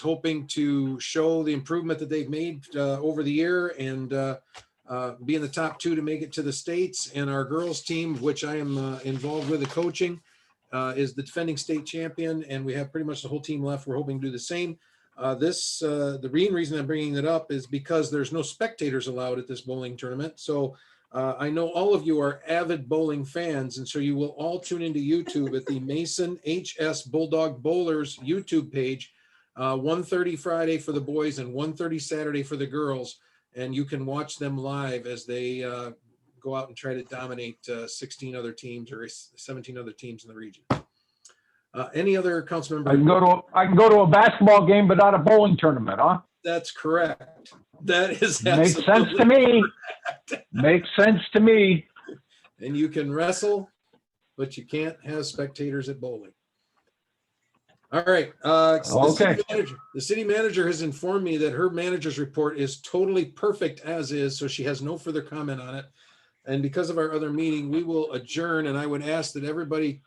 hoping to show the improvement that they've made over the year and be in the top 2 to make it to the States. And our girls team, which I am involved with the coaching, is the defending state champion, and we have pretty much the whole team left. We're hoping to do the same. The main reason I'm bringing it up is because there's no spectators allowed at this bowling tournament. So I know all of you are avid bowling fans, and so you will all tune into YouTube at the Mason HS Bulldog Bowlers YouTube page, 1:30 Friday for the boys and 1:30 Saturday for the girls. And you can watch them live as they go out and try to dominate 16 other teams or 17 other teams in the region. Any other council member? I can go to a basketball game, but not a bowling tournament, huh? That's correct. That is makes sense to me. Makes sense to me. And you can wrestle, but you can't have spectators at bowling. All right. Okay. The city manager has informed me that her manager's report is totally perfect as is, so she has no further comment on it. And because of our other meeting, we will adjourn, and I would ask that everybody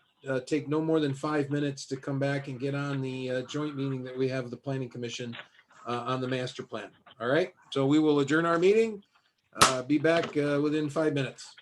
take no more than 5 minutes to come back and get on the joint meeting that we have with the Planning Commission on the master plan. All right, so we will adjourn our meeting. Be back within 5 minutes.